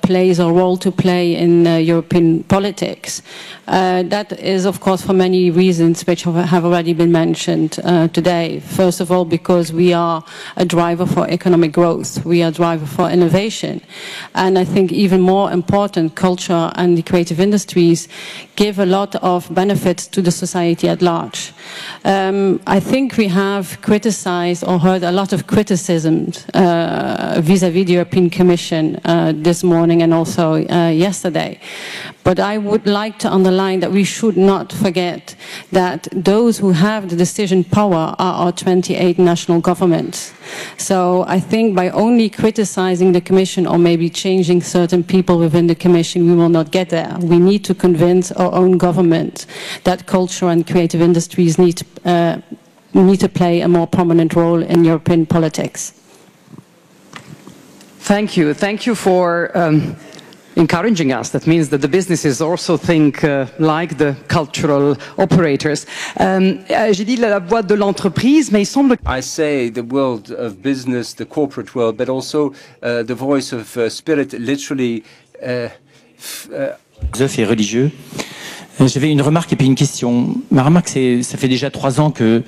place or role to play in European politics. That is, of course, for many reasons which have already been mentioned today. First of all, because we are a driver for economic growth, we are a driver for innovation. And I think even more important, culture and the creative industries give a lot of benefits to the society at large. I think we have criticized or heard a lot of criticisms vis-à-vis the European Commission this morning and also yesterday. But I would like to underline that we should not forget that those who have the decision power are our 28 national governments. So I think by only criticizing the Commission or maybe changing certain people within the Commission, we will not get there. We need to convince our own government that culture and creative industries need to play a more prominent role in European politics. Thank you. Thank you for encouraging us. That means that the businesses also think like the cultural operators. J'ai dit la voix de l'entreprise, mais il semble. I say the world of business, the corporate world, but also the voice of spirit, literally. Philosophe et religieux. J'avais une remarque et puis une question. Ma remarque, c'est ça fait déjà 3 ans que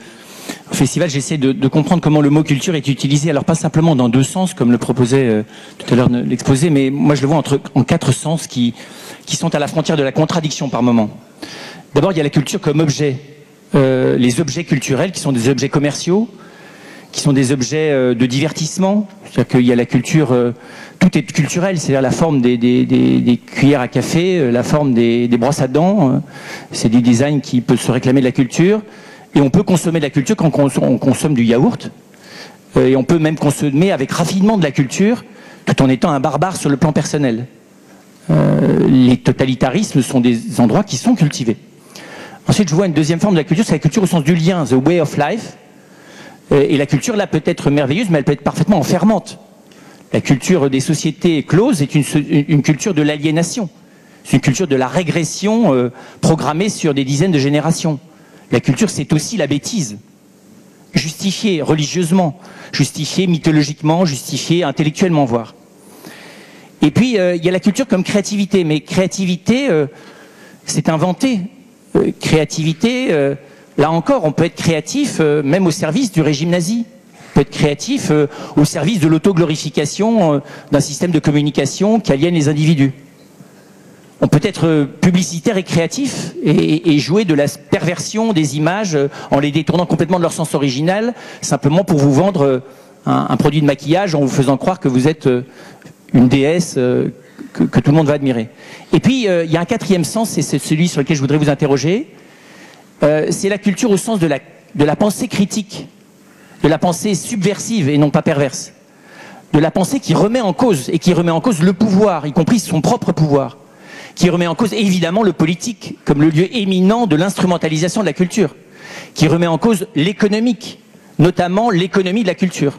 au festival, j'essaie de comprendre comment le mot culture est utilisé. Alors pas simplement dans 2 sens, comme le proposait tout à l'heure l'exposé, mais moi je le vois en 4 sens qui sont à la frontière de la contradiction par moment. D'abord, il y a la culture comme objet. Les objets culturels qui sont des objets commerciaux, qui sont des objets de divertissement. C'est-à-dire qu'il y a la culture, tout est culturel, c'est-à-dire la forme des cuillères à café, la forme des brosses à dents. C'est du design qui peut se réclamer de la culture. Et on peut consommer de la culture quand on consomme du yaourt. Et on peut même consommer avec raffinement de la culture, tout en étant un barbare sur le plan personnel. Les totalitarismes sont des endroits qui sont cultivés. Ensuite, je vois une deuxième forme de la culture, c'est la culture au sens du lien, the way of life. Et la culture, là, peut être merveilleuse, mais elle peut être parfaitement enfermante. La culture des sociétés closes est une culture de l'aliénation. C'est une culture de la régression programmée sur des dizaines de générations. La culture, c'est aussi la bêtise. Justifiée religieusement, justifiée mythologiquement, justifiée intellectuellement, voire. Et puis, il y a la culture comme créativité. Mais créativité, c'est inventé. Créativité, là encore, on peut être créatif même au service du régime nazi. On peut être créatif au service de l'autoglorification d'un système de communication qui aliène les individus. On peut être publicitaire et créatif et jouer de la perversion des images en les détournant complètement de leur sens original, simplement pour vous vendre un produit de maquillage en vous faisant croire que vous êtes une déesse que tout le monde va admirer. Et puis, il y a un quatrième sens, et c'est celui sur lequel je voudrais vous interroger. C'est la culture au sens de la pensée critique, de la pensée subversive et non pas perverse, de la pensée qui remet en cause, et qui remet en cause le pouvoir, y compris son propre pouvoir, qui remet en cause évidemment le politique comme le lieu éminent de l'instrumentalisation de la culture, qui remet en cause l'économique, notamment l'économie de la culture.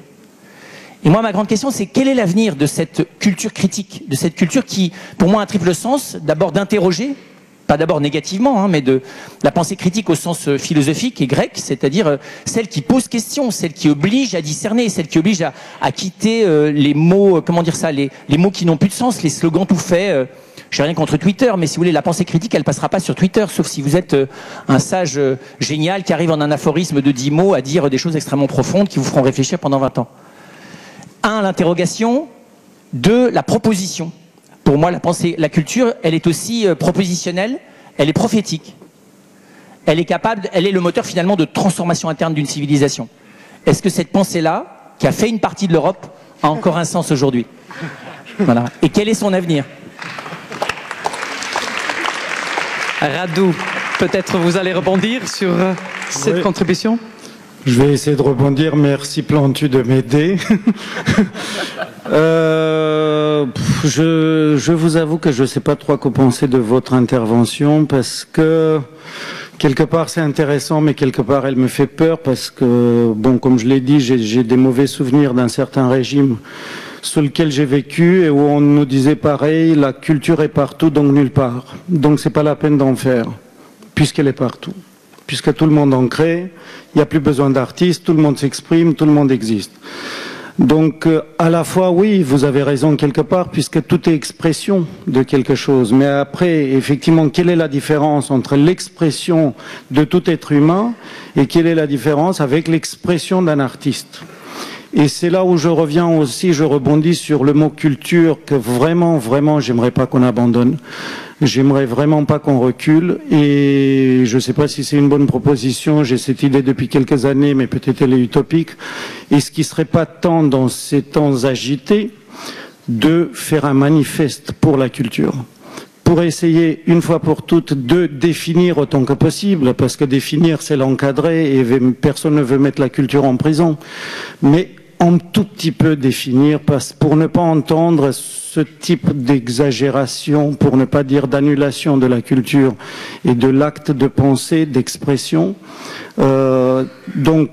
Et moi, ma grande question, c'est quel est l'avenir de cette culture critique, de cette culture qui, pour moi, a un triple sens, d'abord d'interroger, pas d'abord négativement, mais de la pensée critique au sens philosophique et grec, c'est-à-dire celle qui pose question, celle qui oblige à discerner, celle qui oblige à quitter les mots, comment dire ça, les mots qui n'ont plus de sens, les slogans tout faits. Je n'ai rien contre Twitter, mais si vous voulez, la pensée critique, elle passera pas sur Twitter, sauf si vous êtes un sage génial qui arrive en un aphorisme de 10 mots à dire des choses extrêmement profondes qui vous feront réfléchir pendant 20 ans. 1, l'interrogation. 2, la proposition. Pour moi, la culture, elle est aussi propositionnelle, elle est prophétique. Elle est le moteur finalement de transformation interne d'une civilisation. Est-ce que cette pensée-là, qui a fait une partie de l'Europe, a encore un sens aujourd'hui? Voilà. Et quel est son avenir? Radu, peut-être vous allez rebondir sur cette contribution? Je vais essayer de rebondir. Merci Plantu de m'aider. Je vous avoue que je ne sais pas trop quoi penser de votre intervention parce que quelque part c'est intéressant, mais quelque part elle me fait peur parce que, bon, comme je l'ai dit, j'ai des mauvais souvenirs d'un certain régime sous lequel j'ai vécu et où on nous disait pareil, la culture est partout, donc nulle part. Donc c'est pas la peine d'en faire, puisqu'elle est partout. Puisque tout le monde en crée, il n'y a plus besoin d'artistes, tout le monde s'exprime, tout le monde existe. Donc à la fois, oui, vous avez raison quelque part, puisque tout est expression de quelque chose. Mais après, effectivement, quelle est la différence entre l'expression de tout être humain et quelle est la différence avec l'expression d'un artiste ? Et c'est là où je reviens aussi, je rebondis sur le mot culture que vraiment, j'aimerais pas qu'on abandonne. J'aimerais vraiment pas qu'on recule et je sais pas si c'est une bonne proposition, j'ai cette idée depuis quelques années, mais peut-être elle est utopique. Est-ce qu'il serait pas temps, dans ces temps agités, de faire un manifeste pour la culture ? Pour essayer, une fois pour toutes, de définir autant que possible, parce que définir, c'est l'encadrer, et personne ne veut mettre la culture en prison. Mais un tout petit peu définir, pour ne pas entendre ce type d'exagération, pour ne pas dire d'annulation de la culture et de l'acte de pensée, d'expression. Donc,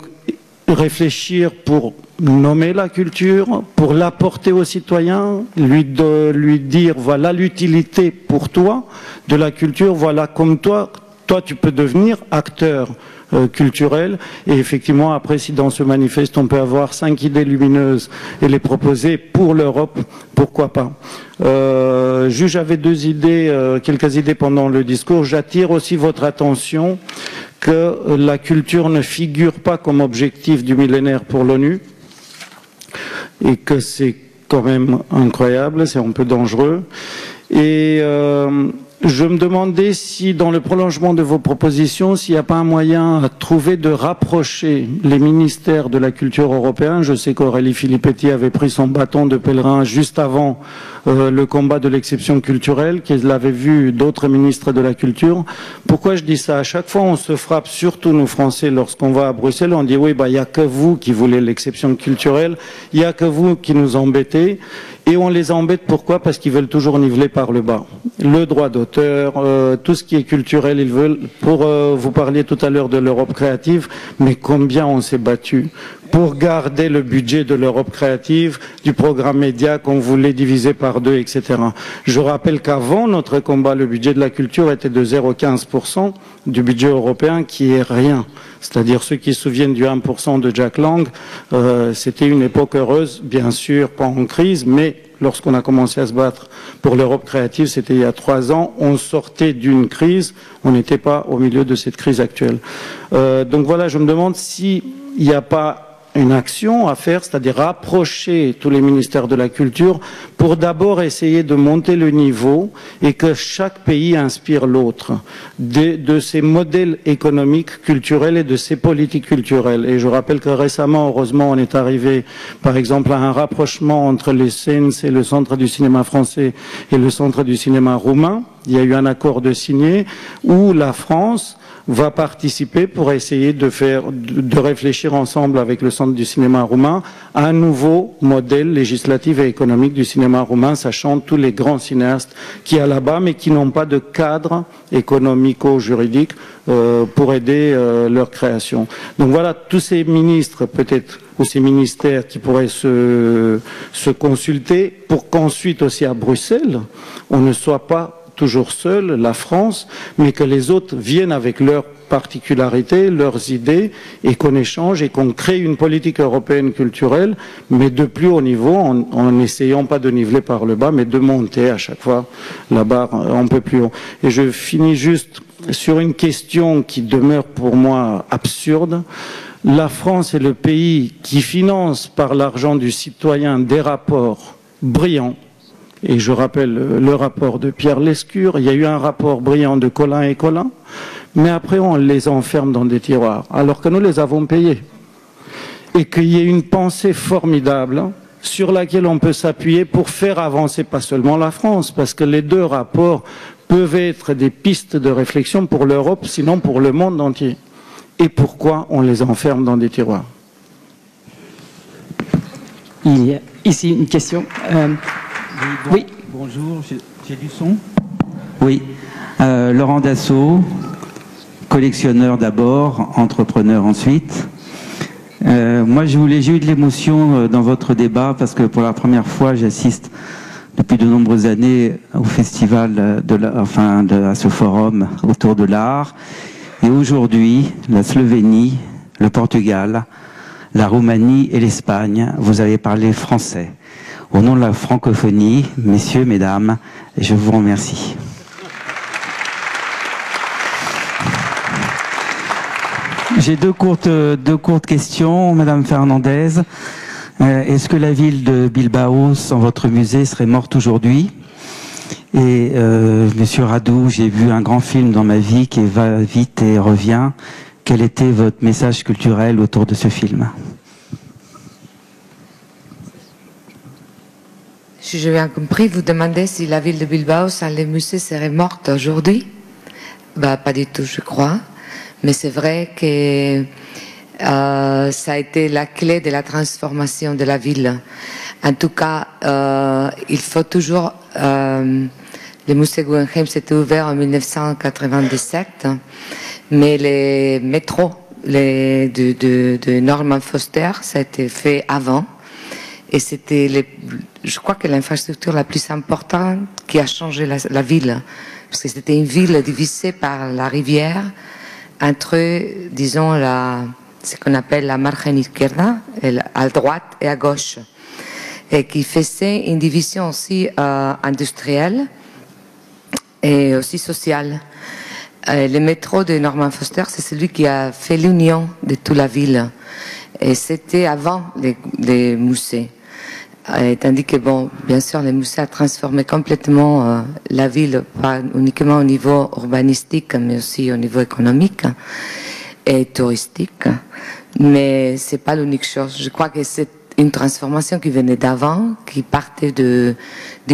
réfléchir pour nommer la culture, pour l'apporter aux citoyens, lui dire voilà l'utilité pour toi de la culture, voilà comme toi tu peux devenir acteur culturel. Et effectivement, après, si dans ce manifeste on peut avoir 5 idées lumineuses et les proposer pour l'Europe, pourquoi pas. J'avais quelques idées pendant le discours. J'attire aussi votre attention que la culture ne figure pas comme objectif du millénaire pour l'ONU et que c'est quand même incroyable, c'est un peu dangereux. Et je me demandais si, dans le prolongement de vos propositions, s'il n'y a pas un moyen à trouver de rapprocher les ministères de la culture européens. Je sais qu'Aurélie Filippetti avait pris son bâton de pèlerin juste avant le combat de l'exception culturelle, qu'elle avait vu d'autres ministres de la culture. Pourquoi je dis ça? À chaque fois, on se frappe, surtout nous Français, lorsqu'on va à Bruxelles, on dit oui, il n'y a que vous qui voulez l'exception culturelle, il n'y a que vous qui nous embêtez. Et on les embête, pourquoi? Parce qu'ils veulent toujours niveler par le bas. Le droit d'auteur, tout ce qui est culturel, ils veulent. Vous parliez tout à l'heure de l'Europe créative, mais combien on s'est battu pour garder le budget de l'Europe créative, du programme média qu'on voulait diviser par 2, etc. Je rappelle qu'avant notre combat, le budget de la culture était de 0,15% du budget européen, qui est rien. C'est-à-dire ceux qui se souviennent du 1% de Jack Lang, c'était une époque heureuse, bien sûr, pas en crise, mais lorsqu'on a commencé à se battre pour l'Europe créative, c'était il y a 3 ans, on sortait d'une crise, on n'était pas au milieu de cette crise actuelle. Donc voilà, je me demande s'il n'y a pas une action à faire, c'est-à-dire rapprocher tous les ministères de la culture pour d'abord essayer de monter le niveau et que chaque pays inspire l'autre de ses modèles économiques, culturels et de ses politiques culturelles. Et je rappelle que récemment, heureusement, on est arrivé, par exemple, à un rapprochement entre les CNC, le Centre du cinéma français, et le Centre du cinéma roumain. Il y a eu un accord de signé où la France va participer pour essayer de réfléchir ensemble avec le Centre du cinéma roumain à un nouveau modèle législatif et économique du cinéma roumain, sachant tous les grands cinéastes qui sont là-bas, mais qui n'ont pas de cadre économico-juridique pour aider leur création. Donc voilà, tous ces ministres, peut-être, ou ces ministères qui pourraient se consulter pour qu'ensuite aussi à Bruxelles, on ne soit pas toujours seul, la France, mais que les autres viennent avec leurs particularités, leurs idées, et qu'on échange et qu'on crée une politique européenne culturelle, mais de plus haut niveau, en n'essayant pas de niveler par le bas, mais de monter à chaque fois la barre un peu plus haut. Et je finis juste sur une question qui demeure pour moi absurde. La France est le pays qui finance par l'argent du citoyen des rapports brillants. Et je rappelle le rapport de Pierre Lescure, il y a eu un rapport brillant de Colin et Colin, mais après on les enferme dans des tiroirs, alors que nous les avons payés. Et qu'il y ait une pensée formidable sur laquelle on peut s'appuyer pour faire avancer pas seulement la France, parce que les deux rapports peuvent être des pistes de réflexion pour l'Europe, sinon pour le monde entier. Et pourquoi on les enferme dans des tiroirs? Il y a ici une question. Oui. Bonjour, j'ai du son. Oui. Laurent Dassault, collectionneur d'abord, entrepreneur ensuite. Moi, j'ai eu de l'émotion dans votre débat parce que pour la première fois, j'assiste depuis de nombreuses années au festival, à ce forum autour de l'art. Et aujourd'hui, la Slovénie, le Portugal, la Roumanie et l'Espagne, vous avez parlé français. Au nom de la francophonie, messieurs, mesdames, je vous remercie. J'ai deux courtes questions, Madame Fernandez. Est-ce que la ville de Bilbao, sans votre musée, serait morte aujourd'hui? Et Monsieur Radu, j'ai vu un grand film dans ma vie qui va vite et revient. Quel était votre message culturel autour de ce film? Si j'ai bien compris, vous demandez si la ville de Bilbao sans les musées serait morte aujourd'hui? Pas du tout, je crois. Mais c'est vrai que ça a été la clé de la transformation de la ville. En tout cas, il faut toujours... le musée Guggenheim s'était ouvert en 1997, mais les métros de Norman Foster, ça a été fait avant. Et c'était, je crois que l'infrastructure la plus importante qui a changé la ville. Parce que c'était une ville divisée par la rivière entre, disons, ce qu'on appelle la margen izquierda, à droite et à gauche. Et qui faisait une division aussi industrielle et aussi sociale. Le métro de Norman Foster, c'est celui qui a fait l'union de toute la ville. Et c'était avant les musées. Tandis que, bon, bien sûr, les musées ont transformé complètement la ville, pas uniquement au niveau urbanistique, mais aussi au niveau économique et touristique. Mais c'est pas l'unique chose. Je crois que c'est une transformation qui venait d'avant, qui partait du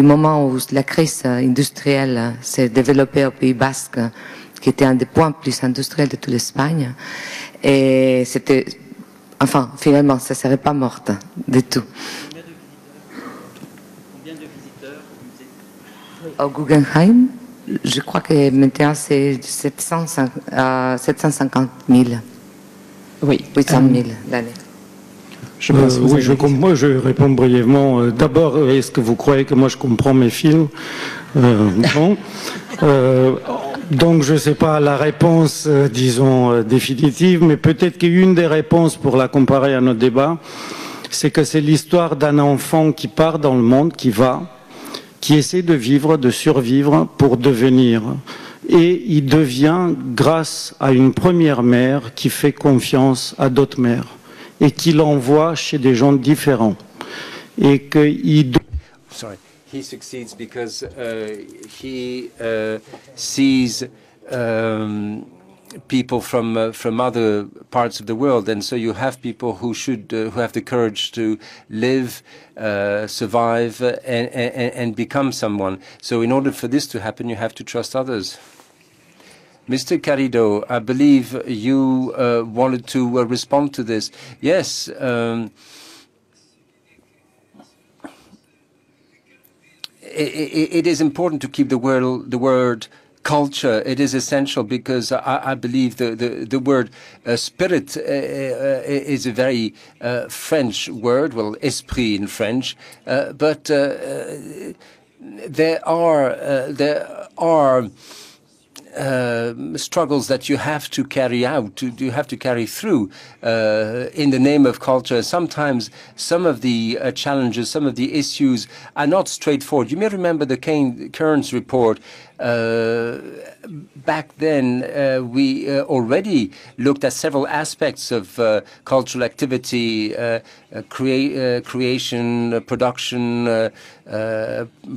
moment où la crise industrielle s'est développée au Pays Basque, qui était un des points plus industriels de toute l'Espagne. Et c'était, enfin, finalement, ça ne serait pas morte du tout. Combien de visiteurs au Guggenheim? Je crois que maintenant c'est 750 000. Oui. 800 000 l'année. Moi, je réponds brièvement. D'abord, est-ce que vous croyez que moi je comprends mes films? Bon. Donc, je ne sais pas la réponse, disons, définitive, mais peut-être qu'une des réponses pour la comparer à notre débat, c'est que c'est l'histoire d'un enfant qui part dans le monde, qui essaie de vivre, de survivre pour devenir. Et il devient grâce à une première mère qui fait confiance à d'autres mères. et qu'il envoie chez des gens différents. Et qu'il... Sorry. He succeeds because he sees people from other parts of the world, and so you have people who have the courage to live, survive, and become someone. So in order for this to happen, you have to trust others. Mr. Carrilho, I believe you wanted to respond to this. Yes. It is important to keep the word culture. It is essential because I believe the word spirit is a very French word, well, esprit in French, but there are struggles that you have to carry out, you have to carry through in the name of culture. Sometimes some of the challenges, some of the issues are not straightforward. You may remember the Kearns report. Back then, we already looked at several aspects of cultural activity, creation, production,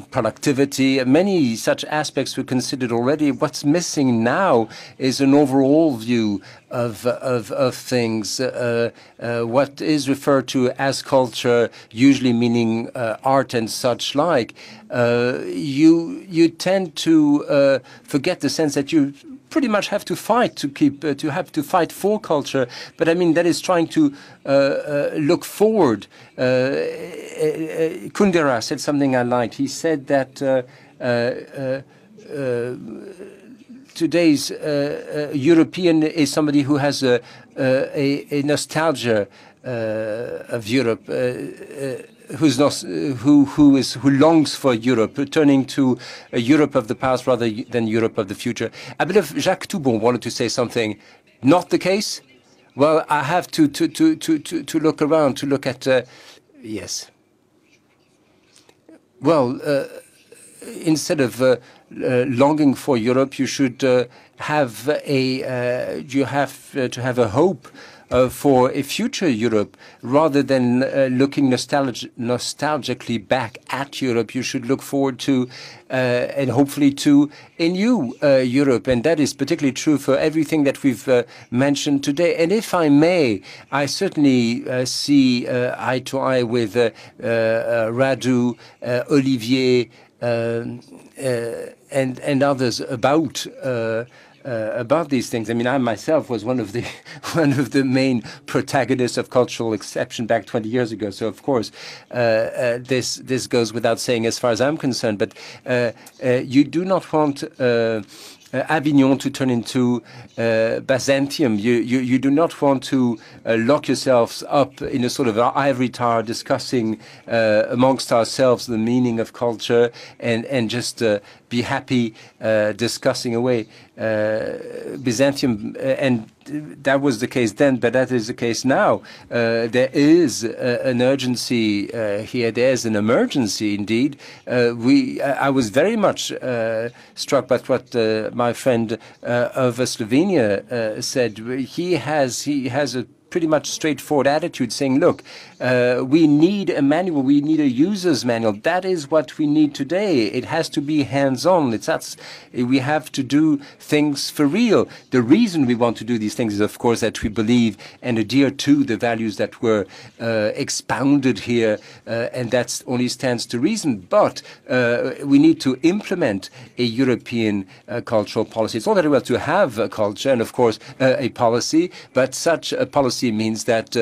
productivity. Many such aspects were considered already. What's missing now is an overall view of things. What is referred to as culture, usually meaning art and such like, you tend to forget the sense that you pretty much have to fight to fight for culture. But I mean, that is trying to look forward. Kundera said something I liked. He said that today's European is somebody who has a nostalgia of Europe, who longs for Europe, returning to a Europe of the past rather than Europe of the future. I believe Jacques Toubon wanted to say something. Not the case? Well, I have to look around, to look at... yes. Well, instead of longing for Europe, you should have to have a hope for a future Europe, rather than looking nostalgically back at Europe. You should look forward to and hopefully to a new Europe, and that is particularly true for everything that we've mentioned today. And if I may, I certainly see eye to eye with Radu, Olivier, and others about these things. I mean, I myself was one of the main protagonists of cultural exception back 20 years ago. So of course, this goes without saying as far as I'm concerned. But you do not want Avignon to turn into Byzantium. You do not want to lock yourselves up in a sort of ivory tower discussing amongst ourselves the meaning of culture and just be happy discussing away. Byzantium, and that was the case then, but that is the case now. There is an urgency here. There is an emergency, indeed. I was very much struck by what my friend of Slovenia said. He has a pretty much straightforward attitude, saying, look, we need a manual, we need a user's manual. That is what we need today. It has to be hands-on. We have to do things for real. The reason we want to do these things is, of course, that we believe and adhere to the values that were expounded here, and that only stands to reason. But we need to implement a European cultural policy. It's all very well to have a culture and, of course, a policy, but such a policy means that,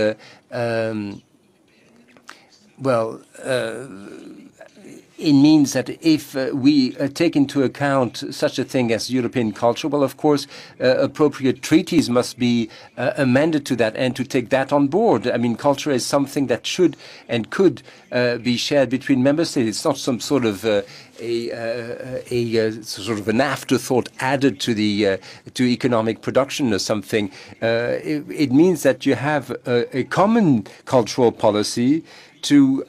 it means that if we take into account such a thing as European culture, well, of course, appropriate treaties must be amended to that and to take that on board. I mean, culture is something that should and could be shared between member states. It's not some sort of sort of an afterthought added to the to economic production or something. It means that you have a common cultural policy to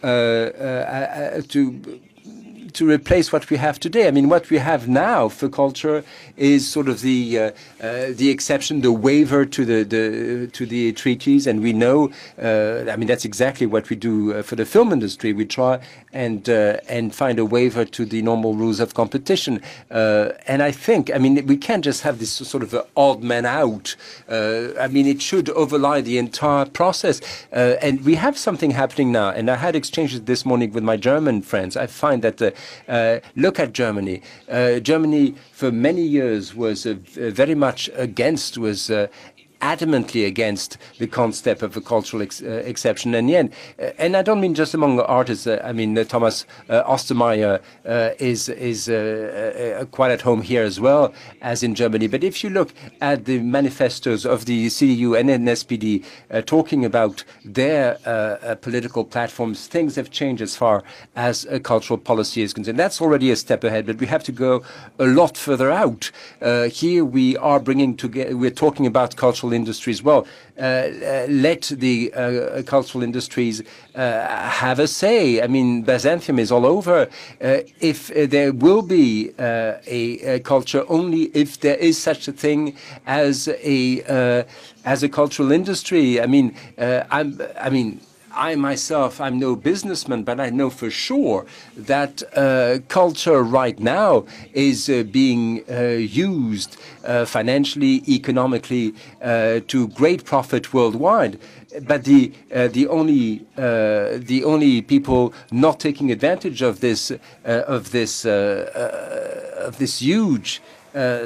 to replace what we have today. I mean, what we have now for culture is sort of the exception, the waiver to the treaties, and we know. I mean, that's exactly what we do for the film industry. We try and find a waiver to the normal rules of competition. And I think, I mean, we can't just have this sort of odd man out. I mean, it should overlie the entire process. And we have something happening now. And I had exchanges this morning with my German friends. I find that, look at Germany. Germany, for many years, was very much against, was adamantly against the concept of a cultural exception. And yet, and I don't mean just among artists. I mean, Thomas Ostermeier is quite at home here as well as in Germany. But if you look at the manifestos of the CDU and NSPD talking about their political platforms, things have changed as far as cultural policy is concerned. That's already a step ahead, but we have to go a lot further out. Here we are bringing together, we're talking about cultural industries. Well, let the cultural industries have a say. I mean, Byzantium is all over. If there will be a culture only if there is such a thing as a cultural industry. I mean, I myself, I'm no businessman, but I know for sure that culture right now is being used financially, economically, to great profit worldwide. But the only people not taking advantage of this huge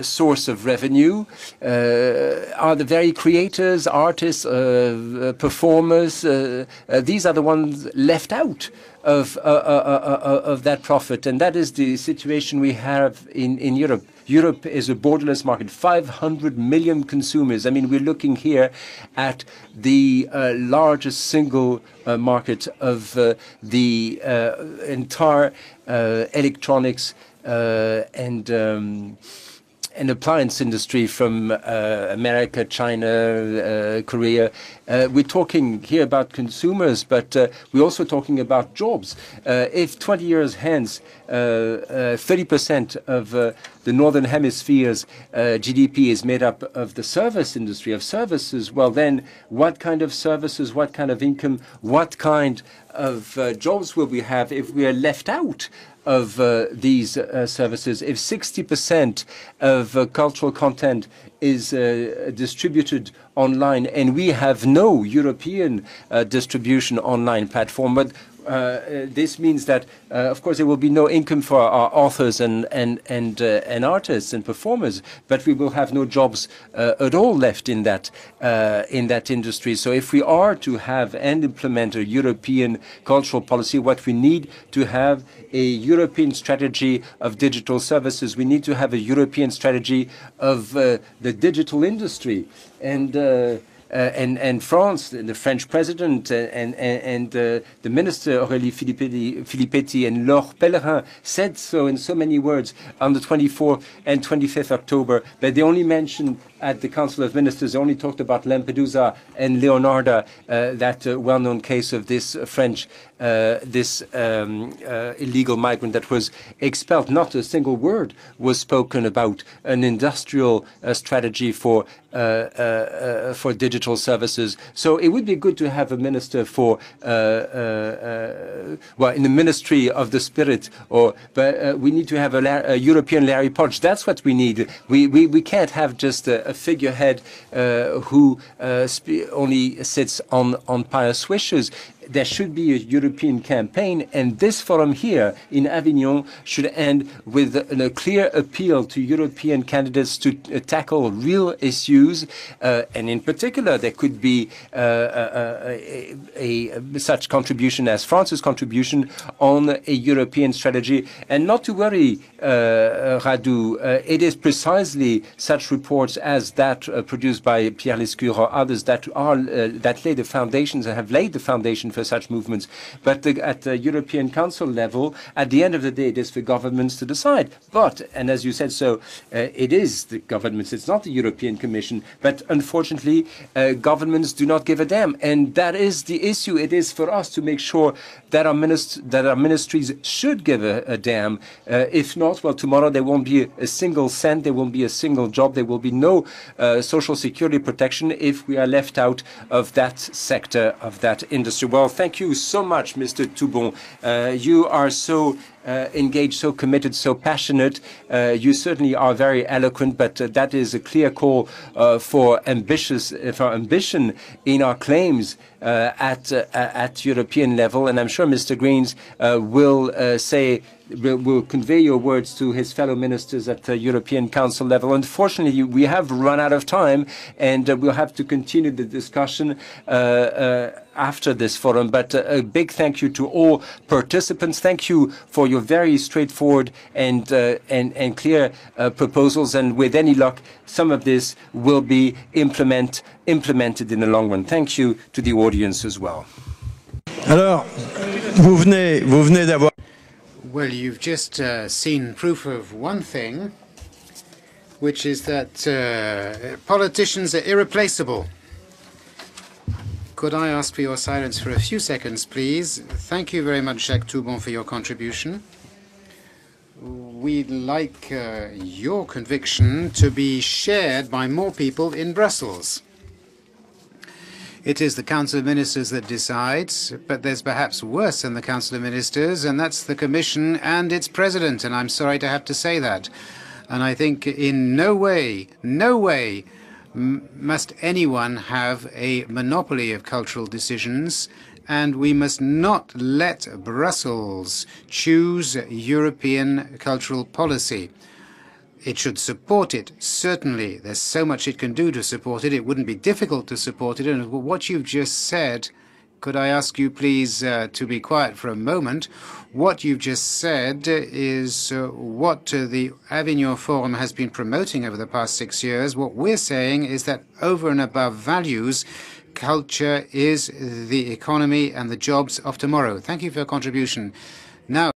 source of revenue are the very creators, artists, performers. These are the ones left out of that profit, and that is the situation we have in Europe. Europe is a borderless market, 500 million consumers. I mean, we're looking here at the largest single market of the entire electronics and appliance industry from America, China, Korea. We're talking here about consumers, but we're also talking about jobs. If 20 years hence, 30% of the Northern Hemisphere's GDP is made up of the service industry, of services, well then, what kind of services, what kind of income, what kind of jobs will we have if we are left out of these services? If 60% of cultural content is distributed online and we have no European distribution online platform, but this means that, of course, there will be no income for our authors and artists and performers, but we will have no jobs at all left in that industry. So, if we are to have and implement a European cultural policy, what we need to have a European strategy of digital services. We need to have a European strategy of the digital industry. And France, the French president, and the minister Aurélie Filippetti and Laure Pellerin said so in so many words on the 24th and 25th October, but they only mentioned at the Council of Ministers, they only talked about Lampedusa and Leonarda, that well-known case of this French, illegal migrant that was expelled. Not a single word was spoken about an industrial strategy for digital services. So it would be good to have a minister for, well, in the Ministry of the Spirit, but we need to have a European Larry Podge. That's what we need. We can't have just a figurehead who only sits on pious wishes. There should be a European campaign, and this forum here in Avignon should end with a clear appeal to European candidates to tackle real issues, and in particular, there could be such contribution as France's contribution on a European strategy. And not to worry, Radu, it is precisely such reports as that produced by Pierre Lescure or others that lay the foundations and have laid the foundation for for such movements. But at the European Council level, at the end of the day, it is for governments to decide. But, and as you said, so it is the governments, it's not the European Commission. But unfortunately, governments do not give a damn. And that is the issue. It is for us to make sure that our ministries should give a damn. If not, well, tomorrow there won't be a single cent, there won't be a single job, there will be no social security protection if we are left out of that sector, of that industry. Well, thank you so much, Mr. Toubon. You are so engaged, so committed, so passionate. You certainly are very eloquent, but that is a clear call for ambition in our claims at European level. And I'm sure Mr. Greens will convey your words to his fellow ministers at the European Council level. Unfortunately, we have run out of time, and we'll have to continue the discussion after this forum. But a big thank you to all participants. Thank you for your very straightforward and clear proposals. And with any luck, some of this will be implemented in the long run. Thank you to the audience as well. Alors, vous venez d'avoir. Well, you've just seen proof of one thing, which is that politicians are irreplaceable. Could I ask for your silence for a few seconds, please? Thank you very much, Jacques Toubon, for your contribution. We'd like your conviction to be shared by more people in Brussels. It is the Council of Ministers that decides, but there's perhaps worse than the Council of Ministers, and that's the Commission and its President, and I'm sorry to have to say that. And I think in no way must anyone have a monopoly of cultural decisions, and we must not let Brussels choose European cultural policy. It should support it, certainly. There's so much it can do to support it. It wouldn't be difficult to support it. And what you've just said, could I ask you please to be quiet for a moment? What you've just said is what the Avignon Forum has been promoting over the past 6 years. What we're saying is that over and above values, culture is the economy and the jobs of tomorrow. Thank you for your contribution. Now,